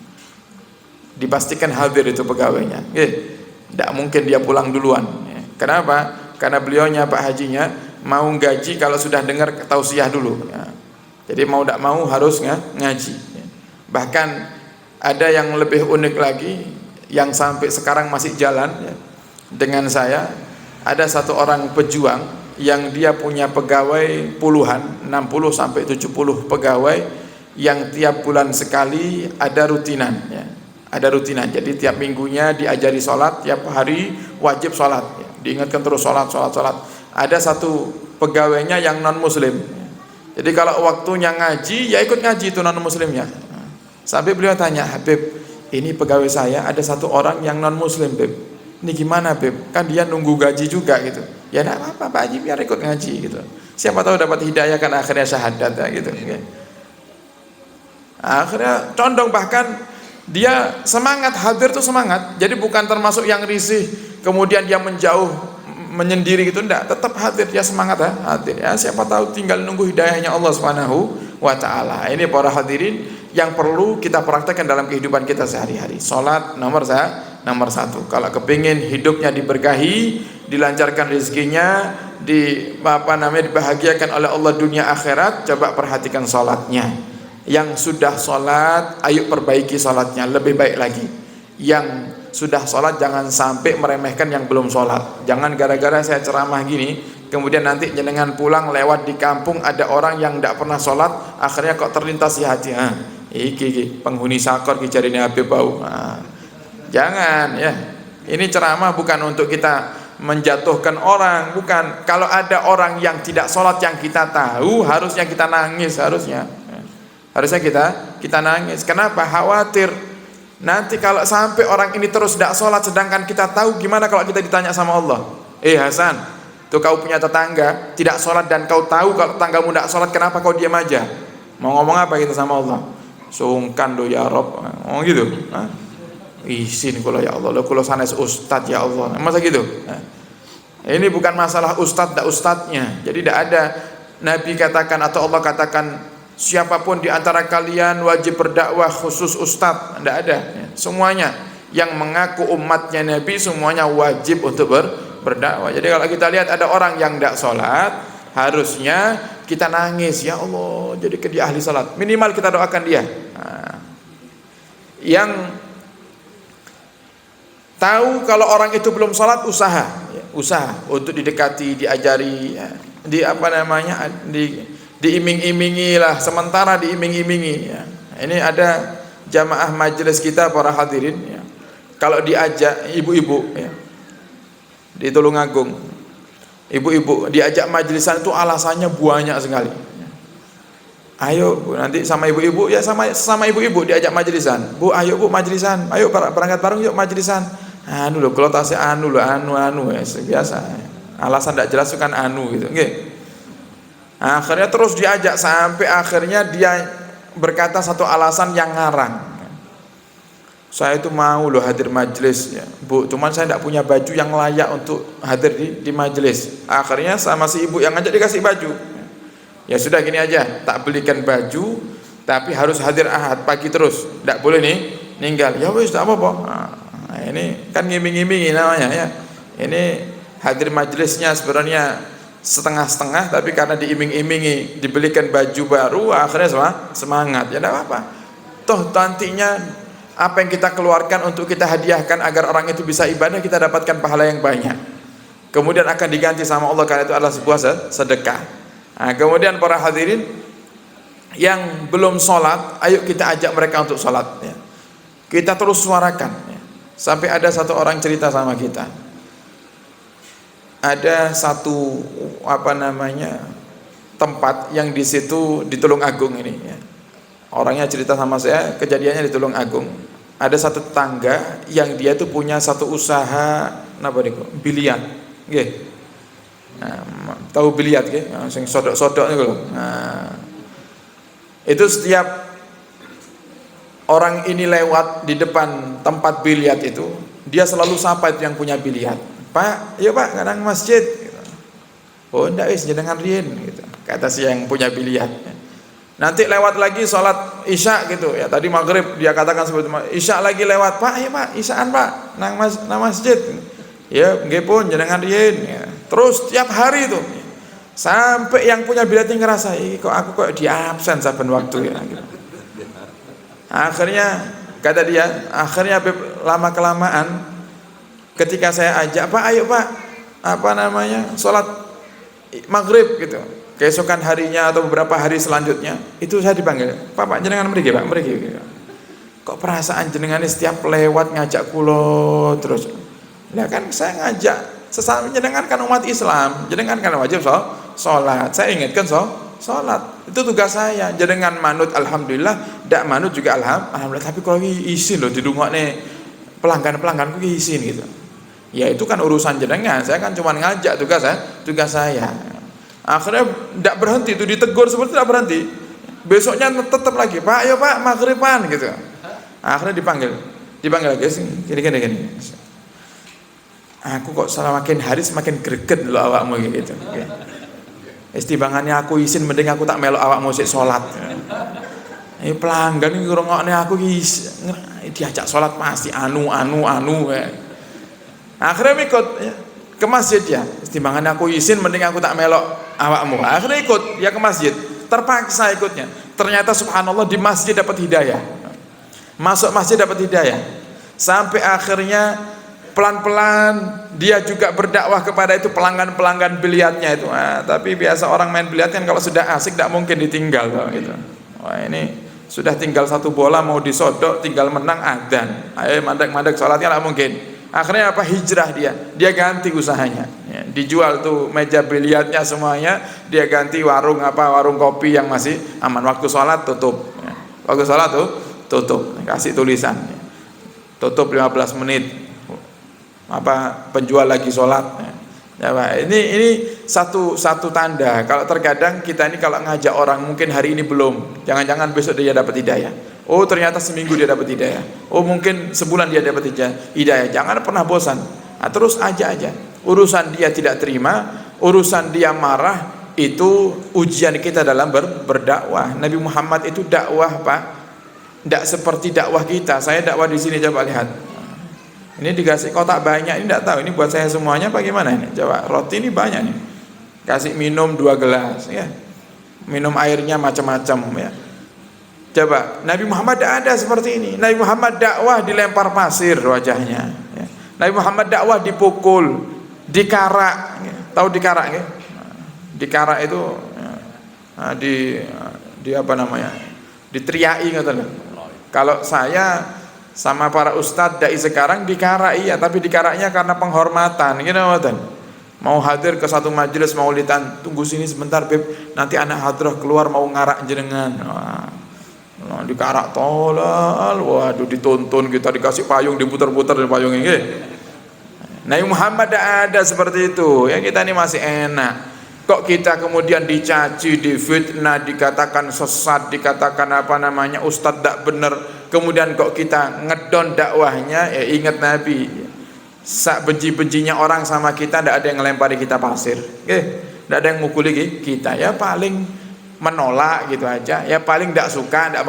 Dipastikan hadir itu pegawainya tidak mungkin dia pulang duluan ya. Kenapa? Karena beliaunya Pak Hajinya mau gaji kalau sudah dengar tausiah dulu ya. Jadi mau tidak mau harus ngaji ya. Bahkan ada yang lebih unik lagi yang sampai sekarang masih jalan ya. Dengan saya ada satu orang pejuang yang dia punya pegawai puluhan, 60 sampai 70 pegawai yang tiap bulan sekali ada rutinan ya. Ada rutinan. Jadi tiap minggunya diajari sholat, tiap hari wajib sholat ya. Diingatkan terus sholat. Ada satu pegawainya yang non muslim ya. Jadi kalau waktunya ngaji ya ikut ngaji itu non muslimnya. Sampai beliau tanya, Habib, ini pegawai saya ada satu orang yang non muslim, Beb. Ini gimana, Beb? Kan dia nunggu gaji juga gitu. Ya enggak apa-apa, Pak Haji biar ikut ngaji gitu. Siapa tahu dapat hidayah kan akhirnya syahadat ya, gitu. Akhirnya condong, bahkan dia semangat hadir tuh semangat. Jadi bukan termasuk yang risih kemudian dia menjauh menyendiri gitu, enggak, tetap hadir, dia semangat ya, hadir ya. Siapa tahu tinggal nunggu hidayahnya Allah Subhanahu wa taala. Ini para hadirin yang perlu kita praktekkan dalam kehidupan kita sehari-hari. Salat nomor satu. Kalau kepingin hidupnya diberkahi, dilancarkan rezekinya, dibahagiakan oleh Allah dunia akhirat, coba perhatikan salatnya. Yang sudah salat, ayo perbaiki salatnya lebih baik lagi. Yang sudah sholat jangan sampai meremehkan yang belum sholat. Jangan gara-gara saya ceramah gini kemudian nanti jenengan pulang lewat di kampung ada orang yang tidak pernah sholat, akhirnya kok terlintas di hati, iki penghuni sakor kijarini Habib bau. Jangan ya. Ini ceramah bukan untuk kita menjatuhkan orang, bukan. Kalau ada orang yang tidak sholat yang kita tahu, harusnya kita nangis, harusnya kita nangis. Kenapa? Khawatir nanti kalau sampai orang ini terus tidak sholat sedangkan kita tahu, gimana kalau kita ditanya sama Allah, Hasan, tuh kau punya tetangga tidak sholat dan kau tahu kalau tetanggamu tidak sholat, kenapa kau diam aja? Mau ngomong apa kita sama Allah? Sungkan do ya Rob, ngomong gitu. Izin kalau ya Allah, lo kalau sanes ustad ya Allah, masa gitu? Ini bukan masalah ustad tak ustadnya. Jadi tidak ada Nabi katakan atau Allah katakan siapapun di antara kalian wajib berdakwah khusus ustadz, tidak ada. Semuanya yang mengaku umatnya Nabi semuanya wajib untuk berdakwah. Jadi kalau kita lihat ada orang yang tidak sholat, harusnya kita nangis, ya Allah, jadi dia ahli sholat. Minimal kita doakan dia. Yang tahu kalau orang itu belum sholat, usaha untuk didekati, diajari, diiming-imingi lah, sementara diiming-imingi ya. Ini ada jamaah majelis kita para hadirin ya. Kalau diajak ibu-ibu ya, di Tulungagung, ibu-ibu diajak majelisan itu alasannya banyak sekali ya. Ayo Bu, nanti sama ibu-ibu ya, sama ibu-ibu diajak majelisan. Bu, ayo Bu majelisan, ayo berangkat bareng yuk majelisan. Anu loh, kalau tasnya anu ya, biasa ya. Alasan tidak jelas kan anu gitu, nggih. Akhirnya terus diajak sampai akhirnya dia berkata satu alasan yang ngarang. Saya itu mau loh hadir majelis ya, Bu, cuman saya tidak punya baju yang layak untuk hadir di majelis. Akhirnya sama si ibu yang ngajak dikasih baju. Ya sudah gini aja, tak belikan baju tapi harus hadir Ahad pagi terus, tidak boleh nih ninggal. Ya wis, tidak apa-apa. ini kan ngiming-ngimingi namanya ya. Ini hadir majelisnya sebenarnya setengah-setengah, tapi karena diiming-imingi, dibelikan baju baru, akhirnya semangat. Ya tidak apa-apa. Toh nantinya apa yang kita keluarkan untuk kita hadiahkan agar orang itu bisa ibadah, kita dapatkan pahala yang banyak. Kemudian akan diganti sama Allah karena itu adalah sebuah sedekah. Nah, kemudian para hadirin yang belum sholat, ayo kita ajak mereka untuk sholat. Ya. Kita terus suarakan. Ya. Sampai ada satu orang cerita sama kita. Ada satu tempat yang di situ di Tulungagung ini ya. Orangnya cerita sama saya, kejadiannya di Tulungagung. Ada satu tetangga yang dia tuh punya satu usaha biliar. Nggih. Nah, tahu biliar nggih? Sing sodok-sodok niku lho. Nah, itu setiap orang ini lewat di depan tempat biliar itu, dia selalu sapa itu yang punya biliar. Pak, iya Pak, kadang masjid gitu. Oh enggak wis jenengan rien gitu. Kata si yang punya biliar. Nanti lewat lagi sholat isya gitu ya. Tadi maghrib dia katakan seperti isya lagi lewat, Pak, iya Pak, isyaan Pak, nang masjid. Ya, nggih pun jenengan rien ya. Terus tiap hari itu. Sampai yang punya biliar ini ngerasa, kok aku kok di absen saben waktu ya gitu. Akhirnya kata dia, lama kelamaan ketika saya ajak, Pak ayo Pak, sholat maghrib gitu, keesokan harinya atau beberapa hari selanjutnya, itu saya dipanggil, Pak jenengan mriki Pak, mriki gitu. Kok perasaan jenengan setiap lewat ngajak kulo terus? Ya kan saya ngajak, sesama jenengan kan umat Islam, jenengan kan wajib sholat, saya ingatkan sholat, itu tugas saya. Jenengan manut alhamdulillah, ndak manut juga alhamdulillah, tapi kalau izin loh didungokne pelanggan-pelangganku izin gitu. Ya itu kan urusan jenengan, saya kan cuma ngajak tugas saya. Akhirnya tidak berhenti, itu ditegur seperti tidak berhenti. Besoknya tetap lagi, Pak ayo Pak maghriban gitu. Akhirnya dipanggil lagi gini. Aku kok makin hari semakin greget loh awakmu gitu. Istimbangannya aku izin, mending aku tak melok awakmu sik sholat. Ini pelanggan ini ngrungokne aku diajak sholat pasti anu. Akhirnya ikut ya, ke masjid ya. Istimbangannya aku izin, mending aku tak melok awakmu. Akhirnya ikut ya ke masjid. Terpaksa ikutnya. Ternyata subhanallah di masjid dapat hidayah. Masuk masjid dapat hidayah. Sampai akhirnya pelan-pelan dia juga berdakwah kepada itu pelanggan-pelanggan biliarnya itu. Tapi biasa orang main biliar kan kalau sudah asik tidak mungkin ditinggal gitu. Wah ini sudah tinggal satu bola mau disodok, tinggal menang adzan. Ayo mandek sholatnya tidak mungkin. Akhirnya hijrah dia ganti usahanya ya, dijual tuh meja biliarnya semuanya, dia ganti warung kopi yang masih aman. Waktu sholat tutup ya. Waktu sholat tutup, kasih tulisan ya. Tutup 15 menit penjual lagi sholat ya, Pak. Ini satu tanda kalau terkadang kita ini kalau ngajak orang mungkin hari ini belum, jangan-jangan besok dia dapat hidayah. Oh ternyata seminggu dia dapat hidayah. Oh mungkin sebulan dia dapat hidayah. Jangan pernah bosan. Nah, terus aja. Urusan dia tidak terima, urusan dia marah, itu ujian kita dalam berdakwah. Nabi Muhammad itu dakwah Pak, tidak seperti dakwah kita. Saya dakwah di sini, coba lihat. Ini dikasih kotak banyak, ini tidak tahu ini buat saya semuanya bagaimana ini. Coba roti ini banyak nih. Kasih minum 2 gelas ya. Minum airnya macam-macam ya. Coba, Nabi Muhammad tidak ada seperti ini. Nabi Muhammad dakwah dilempar pasir wajahnya ya. Nabi Muhammad dakwah dipukul, dikarak ya. Tahu dikarak ya? Dikarak itu ya, diteriaki katanya. Kalau saya sama para ustadz dai sekarang dikarai ya, tapi dikaraknya karena penghormatan gitu kan. Mau hadir ke satu majelis maulidan, tunggu sini sebentar Beb, nanti anak hadrah keluar mau ngarak jenengan. Dikarak tolol, waduh dituntun kita, dikasih payung diputar-putar di payung ini. Nabi Muhammad tidak ada seperti itu ya. Kita ini masih enak. Kok kita kemudian dicaci, difitnah, dikatakan sesat, dikatakan ustadz tidak benar, kemudian kok kita ngedon dakwahnya. Ya ingat Nabi, sak benci-bencinya orang sama kita tidak ada yang ngelempari kita pasir, tidak ada yang mukuli kita ya. Paling menolak gitu aja, ya paling tidak suka, tidak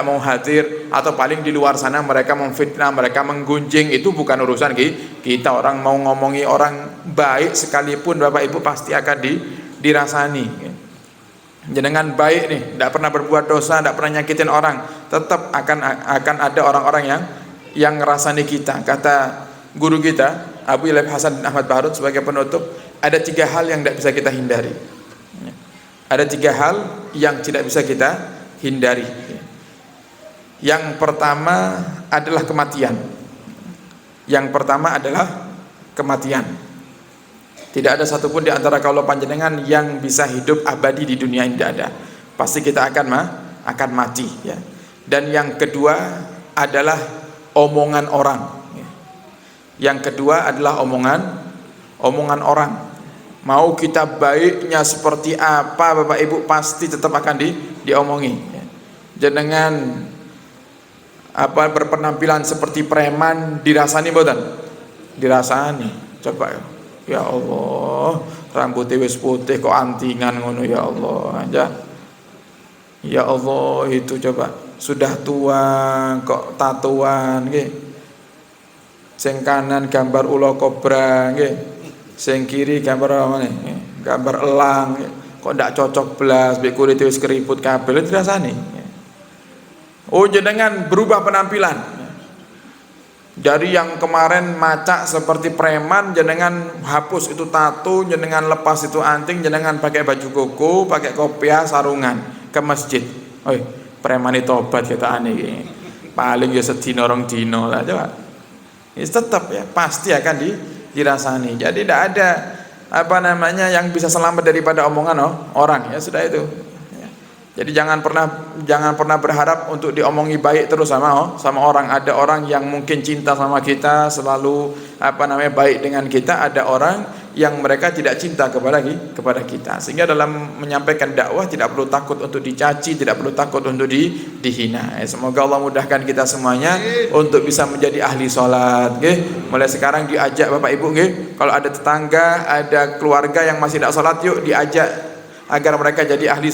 mau hadir, atau paling di luar sana mereka memfitnah, mereka menggunjing, itu bukan urusan kita. Orang mau ngomongi orang baik sekalipun Bapak Ibu pasti akan dirasani. Jenengan baik nih, tidak pernah berbuat dosa, tidak pernah nyakitin orang, tetap akan ada orang-orang yang ngerasani kita. Kata guru kita Abu Ilaib Hasan bin Ahmad Bahrut sebagai penutup, ada 3 hal yang tidak bisa kita hindari. Ada 3 hal yang tidak bisa kita hindari. Yang pertama adalah kematian. Tidak ada satupun di antara kaula panjenengan yang bisa hidup abadi di dunia ini, tidak ada. Pasti kita akan mati, ya. Dan yang kedua adalah omongan orang. Yang kedua adalah omongan orang. Mau kita baiknya seperti apa Bapak Ibu pasti tetap akan diomongi. Jenengan berpenampilan seperti preman dirasani mboten? Dirasani. Coba ya Allah, rambutnya wis putih kok antingan ngono, ya Allah. Ya Allah, itu coba sudah tua kok tatuan nggih. Sing kanan gambar ula kobra nggih. Sing kiri gambar apa nih? Gambar elang. Kok ndak cocok belas, mbek kulit wis keriput kabel dirasani. Oh, jenengan berubah penampilan. Dari yang kemarin macak seperti preman, jenengan hapus itu tato, jenengan lepas itu anting, jenengan pakai baju koko, pakai kopiah, sarungan ke masjid. Oi, preman itu tobat kita aneh. Paling ya sedina rong dino lah, coba. Ini tetap ya pasti akan dirasani. Jadi tidak ada yang bisa selamat daripada omongan orang, ya sudah itu. Jadi jangan pernah berharap untuk diomongi baik terus sama orang. Ada orang yang mungkin cinta sama kita, selalu baik dengan kita. Ada orang yang mereka tidak cinta kepada kita. Sehingga dalam menyampaikan dakwah tidak perlu takut untuk dicaci, tidak perlu takut untuk dihina. Semoga Allah mudahkan kita semuanya untuk bisa menjadi ahli sholat. Mulai sekarang diajak Bapak Ibu, kalau ada tetangga, ada keluarga yang masih tidak sholat, yuk diajak agar mereka jadi ahli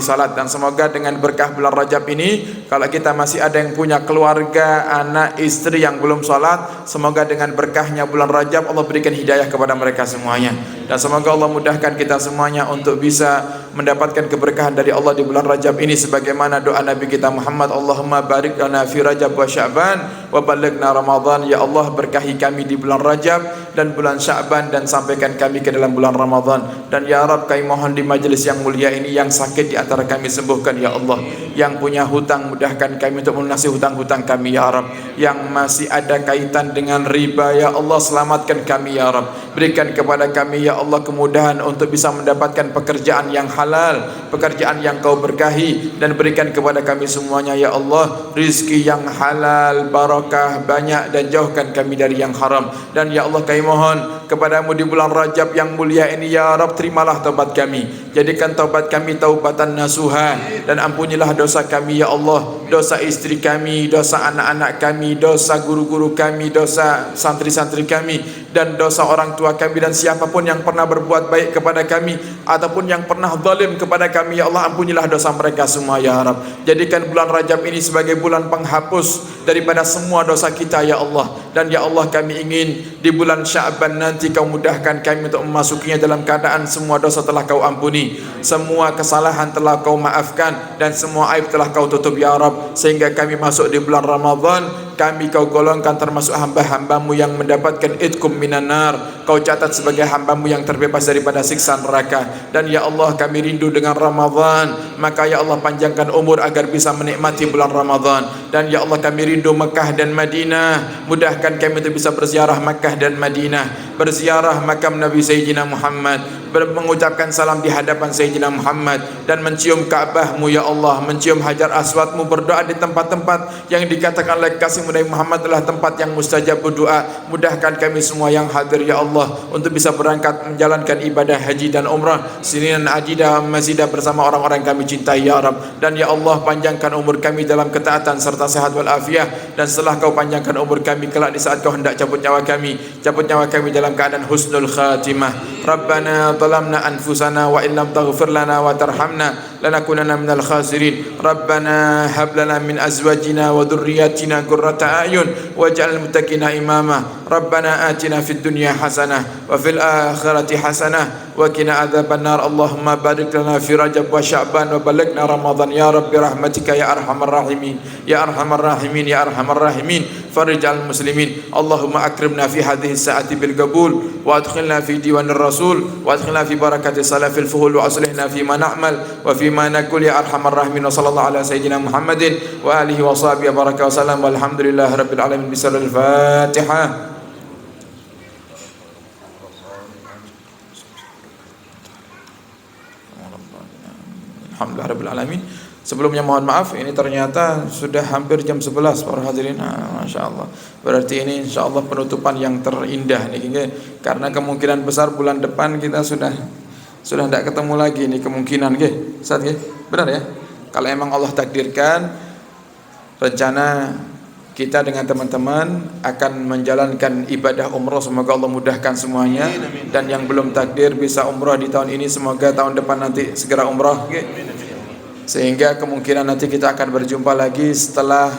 salat. Dan semoga dengan berkah bulan Rajab ini, kalau kita masih ada yang punya keluarga, anak, istri yang belum salat, semoga dengan berkahnya bulan Rajab Allah berikan hidayah kepada mereka semuanya. Dan semoga Allah mudahkan kita semuanya untuk bisa mendapatkan keberkahan dari Allah di bulan Rajab ini, sebagaimana doa Nabi kita Muhammad, Allahumma barik lana fi Rajab wa Sya'ban wa balighna Ramadan. Ya Allah, berkahi kami di bulan Rajab dan bulan Sya'ban, dan sampaikan kami ke dalam bulan Ramadan. Dan ya Rabb, kami mohon di majelis yang mulia ini, yang sakit di antara kami sembuhkan ya Allah. Yang punya hutang mudahkan kami untuk melunasi hutang-hutang kami ya Rabb. Yang masih ada kaitan dengan riba ya Allah, selamatkan kami ya Rabb. Berikan kepada kami ya Allah kemudahan untuk bisa mendapatkan pekerjaan yang halal, pekerjaan yang Kau berkahi, dan berikan kepada kami semuanya ya Allah rizki yang halal, barakah, banyak, dan jauhkan kami dari yang haram. Dan ya Allah, kami mohon kepadamu di bulan Rajab yang mulia ini ya Rabb, terimalah taubat kami, jadikan taubat kami taubatan nasuha, dan ampunilah dosa kami ya Allah, dosa istri kami, dosa anak-anak kami, dosa guru-guru kami, dosa santri-santri kami, dan dosa orang tua kami, dan siapapun yang pernah berbuat baik kepada kami ataupun yang pernah zalim kepada kami ya Allah, ampunilah dosa mereka semua ya Rabb. Jadikan bulan Rajab ini sebagai bulan penghapus daripada semua dosa kita ya Allah. Dan ya Allah, kami ingin di bulan Sya'ban nanti Kau mudahkan kami untuk memasukinya dalam keadaan semua dosa telah Kau ampuni, semua kesalahan telah Kau maafkan, dan semua aib telah Kau tutup ya Rabb, sehingga kami masuk di bulan Ramadan, kami Kau golongkan termasuk hamba-hambamu yang mendapatkan idkum minan nar. Kau catat sebagai hambamu yang terbebas daripada siksa neraka. Dan ya Allah, kami rindu dengan Ramadan, maka ya Allah panjangkan umur agar bisa menikmati bulan Ramadan. Dan ya Allah, kami rindu Mekah dan Madinah, mudahkan kami untuk bisa berziarah Mekah dan Madinah, berziarah makam Nabi Sayyidina Muhammad, mengucapkan salam di hadapan Sayyidina Muhammad, dan mencium Ka'bahmu ya Allah, mencium Hajar Aswadmu, berdoa di tempat-tempat yang dikatakan oleh kasih Nabi Muhammad adalah tempat yang mustajab berdoa. Mudahkan kami semua yang hadir ya Allah untuk bisa berangkat menjalankan ibadah haji dan umrah sininan ajidah mazidah bersama orang-orang yang kami cintai ya Rabb. Dan ya Allah, panjangkan umur kami dalam ketaatan serta sehat wal afiah. Dan setelah Kau panjangkan umur kami kelak di saat Kau hendak cabut nyawa kami dalam dalam keadaan husnul khatimah. Rabbana zalamna anfusana wa illam taghfir lana wa tarhamna lanakunanna minal khasirin. Rabbana hab lana min azwajina wa dhurriyyatina qurrata a'yun waj'alna muttaqina imama. Rabbana atina fid dunya hasanah wa fil akhirati hasanah wa qina adzabannar. Allahumma barik lana fi Rajab wa Sya'ban wa balighna Ramadan ya rabbi rahmatika ya arhamar rahimin ya arhamar rahimin ya arhamar rahimin. Farij al muslimin. Allahumma akrimna fi hadhihi sa'ati bil qabul wa adkhilna fi diwanir rasul wa adkhilna fi barakati salafil fuhul wa aslihna fi ma na'mal wa fi ma nakul ya arhamar rahimin. Wa sallallahu ala sayyidina Muhammadin wa alihi wa sahbihi baraka wa salam walhamdulillahi rabbil alamin. Bismillahil Fatihah. Alhamdulillah rabbil alamin. Sebelumnya mohon maaf, ini ternyata sudah hampir jam 11 para hadirin. Masya Allah. Berarti ini insya Allah penutupan yang terindah nih, karena kemungkinan besar bulan depan kita sudah tidak ketemu lagi nih kemungkinan, Ustaz, benar ya? Kalau emang Allah takdirkan, rencana kita dengan teman-teman akan menjalankan ibadah umroh, semoga Allah mudahkan semuanya. Dan yang belum takdir bisa umroh di tahun ini, semoga tahun depan nanti segera umroh, sehingga kemungkinan nanti kita akan berjumpa lagi setelah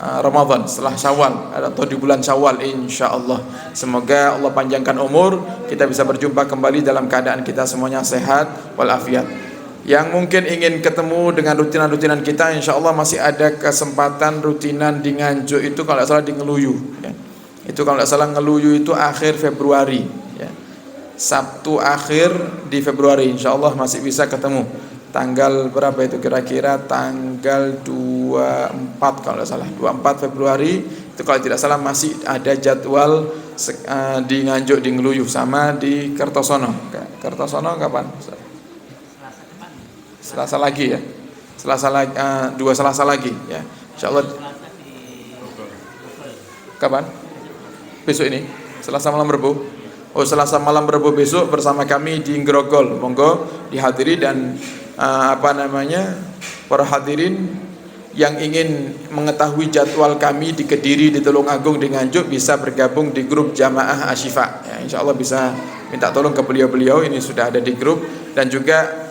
Ramadan, setelah Syawal atau di bulan Syawal insyaallah. Semoga Allah panjangkan umur, kita bisa berjumpa kembali dalam keadaan kita semuanya sehat walafiat. Yang mungkin ingin ketemu dengan rutinan-rutinan kita, insyaallah masih ada kesempatan rutinan di Nganjuk itu kalau tidak salah di Ngeluyu, ya. Itu kalau tidak salah Ngeluyu itu akhir Februari, ya. Sabtu akhir di Februari insyaallah masih bisa ketemu. Tanggal berapa itu kira-kira? Tanggal 24 kalau tidak salah, 24 Februari itu kalau tidak salah masih ada jadwal di Nganjuk di Ngeluyu sama di Kertosono. Kertosono kapan? Selasa lagi ya. Selasa lagi, 2 Selasa lagi ya. Insyaallah. Kapan? Besok ini. Selasa malam Rebo. Oh, Selasa malam Rebo besok bersama kami di Grogol. Monggo dihadiri dan para hadirin yang ingin mengetahui jadwal kami di Kediri, di Tulungagung, di Nganjuk bisa bergabung di grup Jamaah Asyifa. Ya, insyaallah bisa minta tolong ke beliau-beliau, ini sudah ada di grup. Dan juga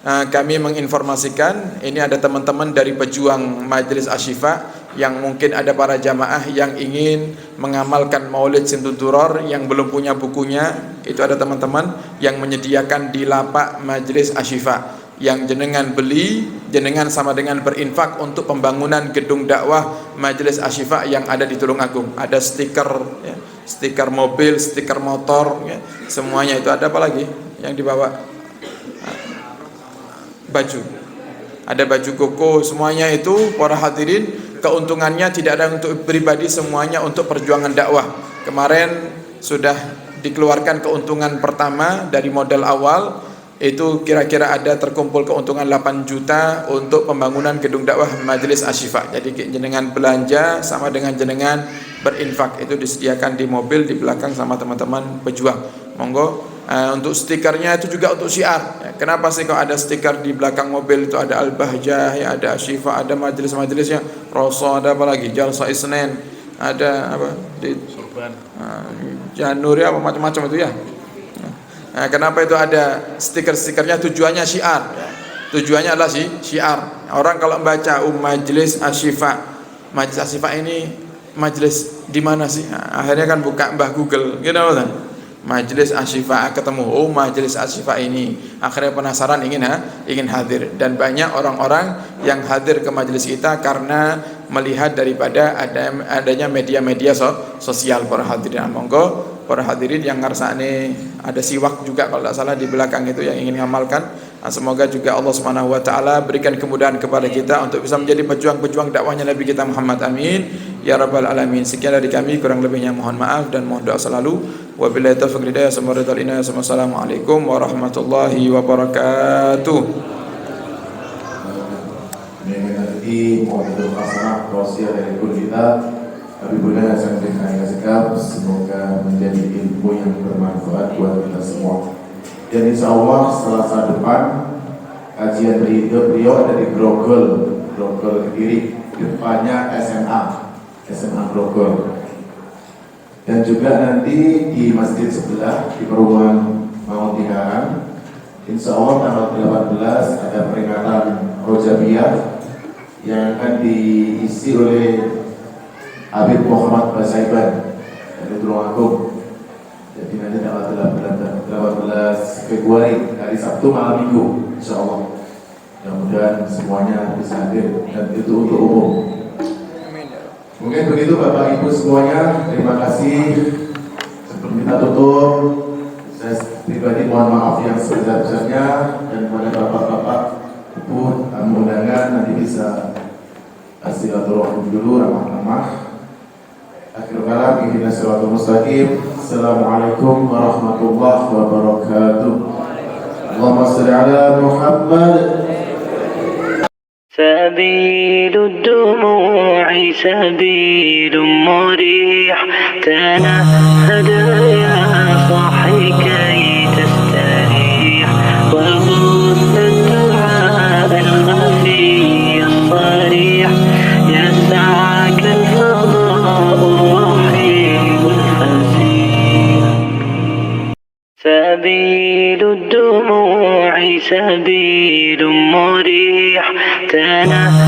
kami menginformasikan ini ada teman-teman dari pejuang Majelis Asyifa yang mungkin ada para jamaah yang ingin mengamalkan Maulid Sintuduror yang belum punya bukunya. Itu ada teman-teman yang menyediakan di lapak Majelis Asyifa yang jenengan beli, jenengan sama dengan berinfak untuk pembangunan gedung dakwah Majelis Asyifa yang ada di Tulungagung. Ada stiker, ya, stiker mobil, stiker motor, ya, semuanya itu. Ada apa lagi yang dibawa? Baju, ada baju koko, semuanya itu para hadirin keuntungannya tidak ada untuk pribadi, semuanya untuk perjuangan dakwah. Kemarin sudah dikeluarkan keuntungan pertama dari modal awal, itu kira-kira ada terkumpul keuntungan 8 juta untuk pembangunan gedung dakwah Majelis Asyifa. Jadi jenengan belanja sama dengan jenengan berinfak, itu disediakan di mobil di belakang sama teman-teman pejuang. Monggo. Untuk stikernya itu juga untuk syiar. Kenapa sih kok ada stiker di belakang mobil itu? Ada Al-Bahjah, ya, ada Asyifa, ada majelis-majelisnya, Roso, ada apa lagi? Jalsa Isnin, ada apa? Di Januri apa macam-macam itu ya. Nah, kenapa itu ada stiker-stikernya? Tujuannya syiar, ya. Tujuannya adalah syiar. Orang kalau membaca Majelis Asyifa, Majelis Asyifa ini majelis di mana sih? Nah, akhirnya kan buka Mbah Google, gitu kan? Majelis Asyifa, ketemu, oh Majelis Asyifa ini, akhirnya penasaran ingin hadir. Dan banyak orang-orang yang hadir ke majelis kita karena melihat daripada adanya media-media sosial para hadirin. Monggo para hadirin yang ngarsane ada siwak juga kalau tidak salah di belakang itu yang ingin ngamalkan. Semoga juga Allah Subhanahu wa taala berikan kemudahan kepada kita untuk bisa menjadi pejuang-pejuang dakwahnya Nabi kita Muhammad. Amin ya rabbal alamin. Sekian dari kami, kurang lebihnya mohon maaf dan mohon doa selalu. Wabillahi taufiq hidayah. Assalamualaikum warahmatullahi wabarakatuh. Ini Muhammadul Hasanah wasiat dari guru kita Habibullah Hasan bin Hayya Sekar, semoga menjadi ilmu yang bermanfaat buat kita semua. Dan insya Allah Selasa depan kajian beliau ada di Grogol Kediri, depannya SMA Grogol. Dan juga nanti di masjid sebelah di perumahan Manguntihaan, insya Allah tanggal 18 ada peringatan Rojabiyah yang akan diisi oleh Habib Muhammad Basaiban dari Tulungagung. Jadi nanti tanggal 18 Februari hari Sabtu malam Minggu, insya Allah. Mudah-mudahan semuanya bisa hadir dan itu untuk umum. Mungkin begitu Bapak Ibu semuanya, terima kasih. Sebelum kita tutup, saya pribadi mohon maaf yang sebesar-besarnya, dan kepada Bapak-Bapak Ibu tamu undangan nanti bisa silaturahmi dulu ramah-ramah. Akhir kalam, ihdinas siratal mustaqim. Assalamualaikum warahmatullahi wabarakatuh. Allahumma shalli ala Muhammad. سبيل الدموع سبيل مريح تنهد يا صاحي كي تستريح وغص الدعاء الخفي الصريح يسعك الفضاء الرحيم الفسيح سبيل الدموع سبيل مريح تنهد